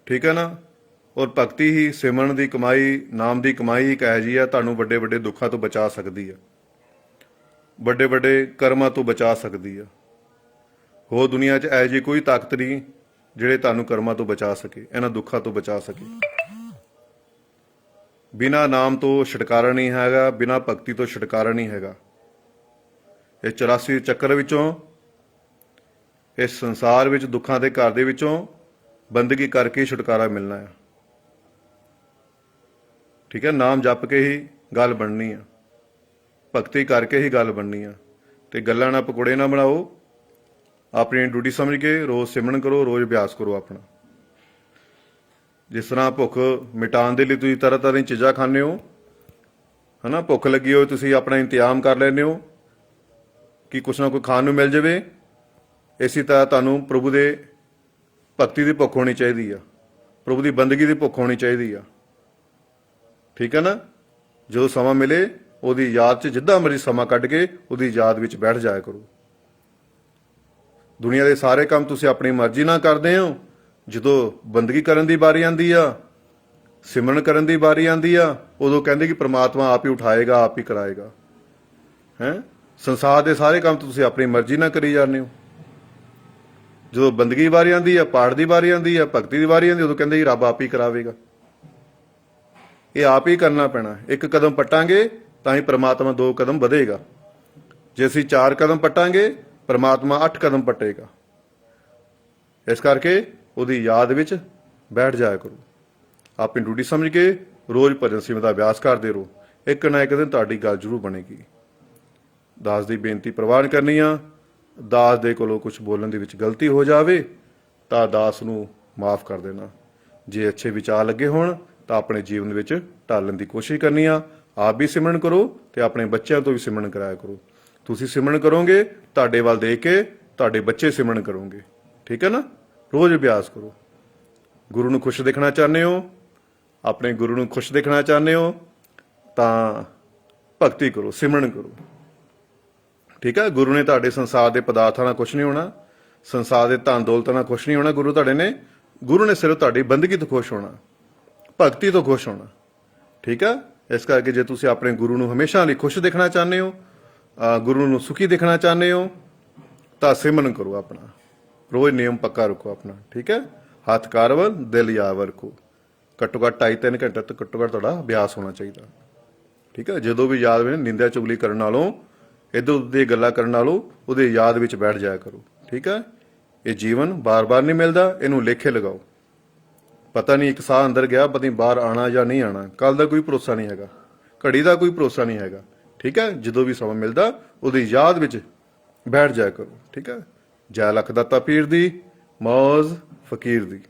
ਠੀਕ ਹੈ ਨਾ। ਔਰ ਭਗਤੀ ਹੀ, ਸਿਮਰਨ ਦੀ ਕਮਾਈ, ਨਾਮ ਦੀ ਕਮਾਈ ਇੱਕ ਇਹੋ ਜਿਹੀ ਆ, ਤੁਹਾਨੂੰ ਵੱਡੇ ਵੱਡੇ ਦੁੱਖਾਂ ਤੋਂ ਬਚਾ ਸਕਦੀ ਆ, ਵੱਡੇ ਵੱਡੇ ਕਰਮਾਂ ਤੋਂ ਬਚਾ ਸਕਦੀ ਆ। ਹੋਰ ਦੁਨੀਆ 'ਚ ਇਹੋ ਜਿਹੀ ਕੋਈ ਤਾਕਤ ਨਹੀਂ ਜਿਹੜੇ ਤੁਹਾਨੂੰ ਕਰਮਾਂ ਤੋਂ ਬਚਾ ਸਕੇ, ਇਹਨਾਂ ਦੁੱਖਾਂ ਤੋਂ ਬਚਾ ਸਕੇ। ਬਿਨਾਂ ਨਾਮ ਤੋਂ ਛੁਟਕਾਰਾ ਨਹੀਂ ਹੈਗਾ, ਬਿਨਾਂ ਭਗਤੀ ਤੋਂ ਛੁਟਕਾਰਾ ਨਹੀਂ ਹੈਗਾ। ਇਹ 84 ਚੱਕਰ ਵਿੱਚੋਂ, ਇਸ ਸੰਸਾਰ ਵਿੱਚ ਦੁੱਖਾਂ ਦੇ ਘਰ ਦੇ ਵਿੱਚੋਂ ਬੰਦਗੀ ਕਰਕੇ ਹੀ ਛੁਟਕਾਰਾ ਮਿਲਣਾ ਹੈ। ਠੀਕ ਹੈ, ਨਾਮ ਜਪ ਕੇ ਹੀ ਗੱਲ ਬਣਨੀ ਆ, ਭਗਤੀ ਕਰਕੇ ਹੀ ਗੱਲ ਬਣਨੀ ਆ। ਤੇ ਗੱਲਾਂ ਨਾਲ ਪਕੌੜੇ ਨਾ ਬਣਾਓ, ਆਪਣੀ ਡਿਊਟੀ ਸਮਝ ਕੇ ਰੋਜ਼ ਸਿਮਰਨ ਕਰੋ, ਰੋਜ਼ ਅਭਿਆਸ ਕਰੋ ਆਪਣਾ। ਜਿਸ ਤਰ੍ਹਾਂ ਭੁੱਖ ਮਿਟਾਉਣ ਦੇ ਲਈ ਤੁਸੀਂ ਤਰ੍ਹਾਂ ਤਰ੍ਹਾਂ ਦੀਆਂ ਚੀਜ਼ਾਂ ਖਾਂਦੇ ਹੋ, ਹੈ ਨਾ, ਭੁੱਖ ਲੱਗੀ ਹੋਏ ਤੁਸੀਂ ਆਪਣਾ ਇੰਤਜ਼ਾਮ ਕਰ ਲੈਂਦੇ ਹੋ ਕਿ ਕੁਛ ਨਾ ਕੋਈ ਖਾਣ ਨੂੰ ਮਿਲ ਜਾਵੇ। ਇਸੇ ਤਰ੍ਹਾਂ ਤੁਹਾਨੂੰ ਪ੍ਰਭੂ ਦੇ ਭਗਤੀ ਦੀ ਭੁੱਖ ਹੋਣੀ ਚਾਹੀਦੀ ਆ, ਪ੍ਰਭੂ ਦੀ ਬੰਦਗੀ ਦੀ ਭੁੱਖ ਹੋਣੀ ਚਾਹੀਦੀ ਆ। ਠੀਕ ਹੈ ਨਾ। ਜਦੋਂ ਸਮਾਂ ਮਿਲੇ ਉਹਦੀ ਯਾਦ 'ਚ ਜਿੱਦਾਂ ਮਰਜ਼ੀ ਸਮਾਂ ਕੱਢ ਕੇ ਉਹਦੀ ਯਾਦ ਵਿੱਚ ਬੈਠ ਜਾਇਆ ਕਰੋ। ਦੁਨੀਆ ਦੇ ਸਾਰੇ ਕੰਮ ਤੁਸੀਂ ਆਪਣੀ ਮਰਜ਼ੀ ਨਾਲ ਕਰਦੇ ਹੋ। ਜਦੋਂ ਬੰਦਗੀ ਕਰਨ ਦੀ ਵਾਰੀ ਆਉਂਦੀ ਆ, ਸਿਮਰਨ ਕਰਨ ਦੀ ਵਾਰੀ ਆਉਂਦੀ ਆ, ਉਦੋਂ ਕਹਿੰਦੇ ਕਿ ਪ੍ਰਮਾਤਮਾ ਆਪ ਹੀ ਉਠਾਏਗਾ, ਆਪ ਹੀ ਕਰਾਏਗਾ। ਹੈ, ਸੰਸਾਰ ਦੇ ਸਾਰੇ ਕੰਮ ਤੁਸੀਂ ਆਪਣੀ ਮਰਜ਼ੀ ਨਾਲ ਕਰੀ ਜਾਂਦੇ ਹੋ। ਜਦੋਂ ਬੰਦਗੀ ਵਾਰੀ ਆਉਂਦੀ ਆ, ਪਾਠ ਦੀ ਵਾਰੀ ਆਉਂਦੀ ਆ, ਭਗਤੀ ਦੀ ਵਾਰੀ ਆਉਂਦੀ, ਉਦੋਂ ਕਹਿੰਦੇ ਜੀ ਰੱਬ ਆਪ ਹੀ ਕਰਾਵੇਗਾ। ਇਹ ਆਪ ਹੀ ਕਰਨਾ ਪੈਣਾ। ਇੱਕ ਕਦਮ ਪੱਟਾਂਗੇ ਤਾਂ ਹੀ ਪ੍ਰਮਾਤਮਾ 2 ਕਦਮ ਵਧੇਗਾ। ਜੇ ਅਸੀਂ 4 ਕਦਮ ਪੱਟਾਂਗੇ, ਪ੍ਰਮਾਤਮਾ 8 ਕਦਮ ਪੱਟੇਗਾ। ਇਸ ਕਰਕੇ ਉਹਦੀ ਯਾਦ ਵਿੱਚ ਬੈਠ ਜਾਇਆ ਕਰੋ। ਆਪਣੀ ਡਿਊਟੀ ਸਮਝ ਕੇ ਰੋਜ਼ ਭਜਨ ਸਿਮਰਨ ਦਾ ਅਭਿਆਸ ਕਰਦੇ ਰਹੋ। ਇੱਕ ਨਾ ਇੱਕ ਦਿਨ ਤੁਹਾਡੀ ਗੱਲ ਜ਼ਰੂਰ ਬਣੇਗੀ। ਦਾਸ ਦੀ ਬੇਨਤੀ ਪ੍ਰਵਾਨ ਕਰਨੀ ਆ। ਦਾਸ ਦੇ ਕੋਲੋਂ ਕੁਝ ਬੋਲਣ ਦੇ ਵਿੱਚ ਗਲਤੀ ਹੋ ਜਾਵੇ ਤਾਂ ਦਾਸ ਨੂੰ ਮਾਫ ਕਰ ਦੇਣਾ। ਜੇ ਅੱਛੇ ਵਿਚਾਰ ਲੱਗੇ ਹੋਣ ਤਾਂ ਆਪਣੇ ਜੀਵਨ ਵਿੱਚ ਢਾਲਣ ਦੀ ਕੋਸ਼ਿਸ਼ ਕਰਨੀ ਆ। ਆਪ ਵੀ ਸਿਮਰਨ ਕਰੋ ਤੇ ਆਪਣੇ ਬੱਚਿਆਂ ਤੋਂ ਵੀ ਸਿਮਰਨ ਕਰਾਇਆ ਕਰੋ। ਤੁਸੀਂ ਸਿਮਰਨ ਕਰੋਗੇ, ਤੁਹਾਡੇ ਵੱਲ ਦੇਖ ਕੇ ਤੁਹਾਡੇ ਬੱਚੇ ਸਿਮਰਨ ਕਰੋਗੇ। ਠੀਕ ਹੈ ਨਾ। ਰੋਜ਼ ਅਭਿਆਸ ਕਰੋ। ਗੁਰੂ ਨੂੰ ਖੁਸ਼ ਦੇਖਣਾ ਚਾਹੁੰਦੇ ਹੋ, ਆਪਣੇ ਗੁਰੂ ਨੂੰ ਖੁਸ਼ ਦੇਖਣਾ ਚਾਹੁੰਦੇ ਹੋ ਤਾਂ ਭਗਤੀ ਕਰੋ, ਸਿਮਰਨ ਕਰੋ। ਠੀਕ ਹੈ। ਗੁਰੂ ਨੇ ਤੁਹਾਡੇ ਸੰਸਾਰ ਦੇ ਪਦਾਰਥਾਂ ਨਾਲ ਕੁਛ ਨਹੀਂ ਹੋਣਾ, ਸੰਸਾਰ ਦੇ ਧਨ ਦੌਲਤ ਨਾਲ ਕੁਛ ਨਹੀਂ ਹੋਣਾ। ਗੁਰੂ ਨੇ ਸਿਰਫ ਤੁਹਾਡੀ ਬੰਦਗੀ ਤੋਂ ਖੁਸ਼ ਹੋਣਾ, ਭਗਤੀ ਤੋਂ ਖੁਸ਼ ਹੋਣਾ। ਠੀਕ ਹੈ। ਇਸ ਕਰਕੇ ਜੇ ਤੁਸੀਂ ਆਪਣੇ ਗੁਰੂ ਨੂੰ ਹਮੇਸ਼ਾ ਲਈ ਖੁਸ਼ ਦੇਖਣਾ ਚਾਹੁੰਦੇ ਹੋ, ਗੁਰੂ ਨੂੰ ਸੁਖੀ ਦੇਖਣਾ ਚਾਹੁੰਦੇ ਹੋ ਤਾਂ ਸਿਮਰਨ ਕਰੋ ਆਪਣਾ। ਰੋਜ਼ ਨਿਯਮ ਪੱਕਾ ਰੱਖੋ ਆਪਣਾ। ਠੀਕ ਹੈ। ਹੱਥ ਕਾਰਵਲ ਦਿਲ ਯਾਵਰ ਕੋ। ਘੱਟੋ ਘੱਟ 2.5-3 ਘੰਟੇ ਤੱਕ ਘੱਟੋ ਘੱਟ ਤੁਹਾਡਾ ਅਭਿਆਸ ਹੋਣਾ ਚਾਹੀਦਾ। ਠੀਕ ਹੈ। ਜਦੋਂ ਵੀ ਯਾਦ ਵੇ, ਨਿੰਦਿਆ ਚੁਗਲੀ ਕਰਨ ਨਾਲੋਂ, ਇੱਧਰ ਉੱਧਰ ਦੀਆਂ ਗੱਲਾਂ ਕਰਨ ਨਾਲੋਂ ਉਹਦੇ ਯਾਦ ਵਿੱਚ ਬੈਠ ਜਾਇਆ ਕਰੋ। ਠੀਕ ਹੈ। ਇਹ ਜੀਵਨ ਬਾਰ-ਬਾਰ ਨਹੀਂ ਮਿਲਦਾ, ਇਹਨੂੰ ਲੇਖੇ ਲਗਾਓ। ਪਤਾ ਨਹੀਂ ਇੱਕ ਸਾਹ ਅੰਦਰ ਗਿਆ, ਪਤਾ ਨਹੀਂ ਬਾਹਰ ਆਣਾ ਜਾਂ ਨਹੀਂ ਆਣਾ। ਕੱਲ ਦਾ ਕੋਈ ਭਰੋਸਾ ਨਹੀਂ ਹੈਗਾ, ਘੜੀ ਦਾ ਕੋਈ ਭਰੋਸਾ ਨਹੀਂ ਹੈਗਾ। ਠੀਕ ਹੈ। ਜਦੋਂ ਵੀ ਸਮਾਂ ਮਿਲਦਾ ਉਹਦੀ ਯਾਦ ਵਿੱਚ ਬੈਠ ਜਾਇਆ ਕਰੋ। ਠੀਕ ਹੈ। ਜੈ ਲੱਖ ਦਾਤਾ ਪੀਰ ਦੀ, ਮੌਜ ਫਕੀਰ ਦੀ।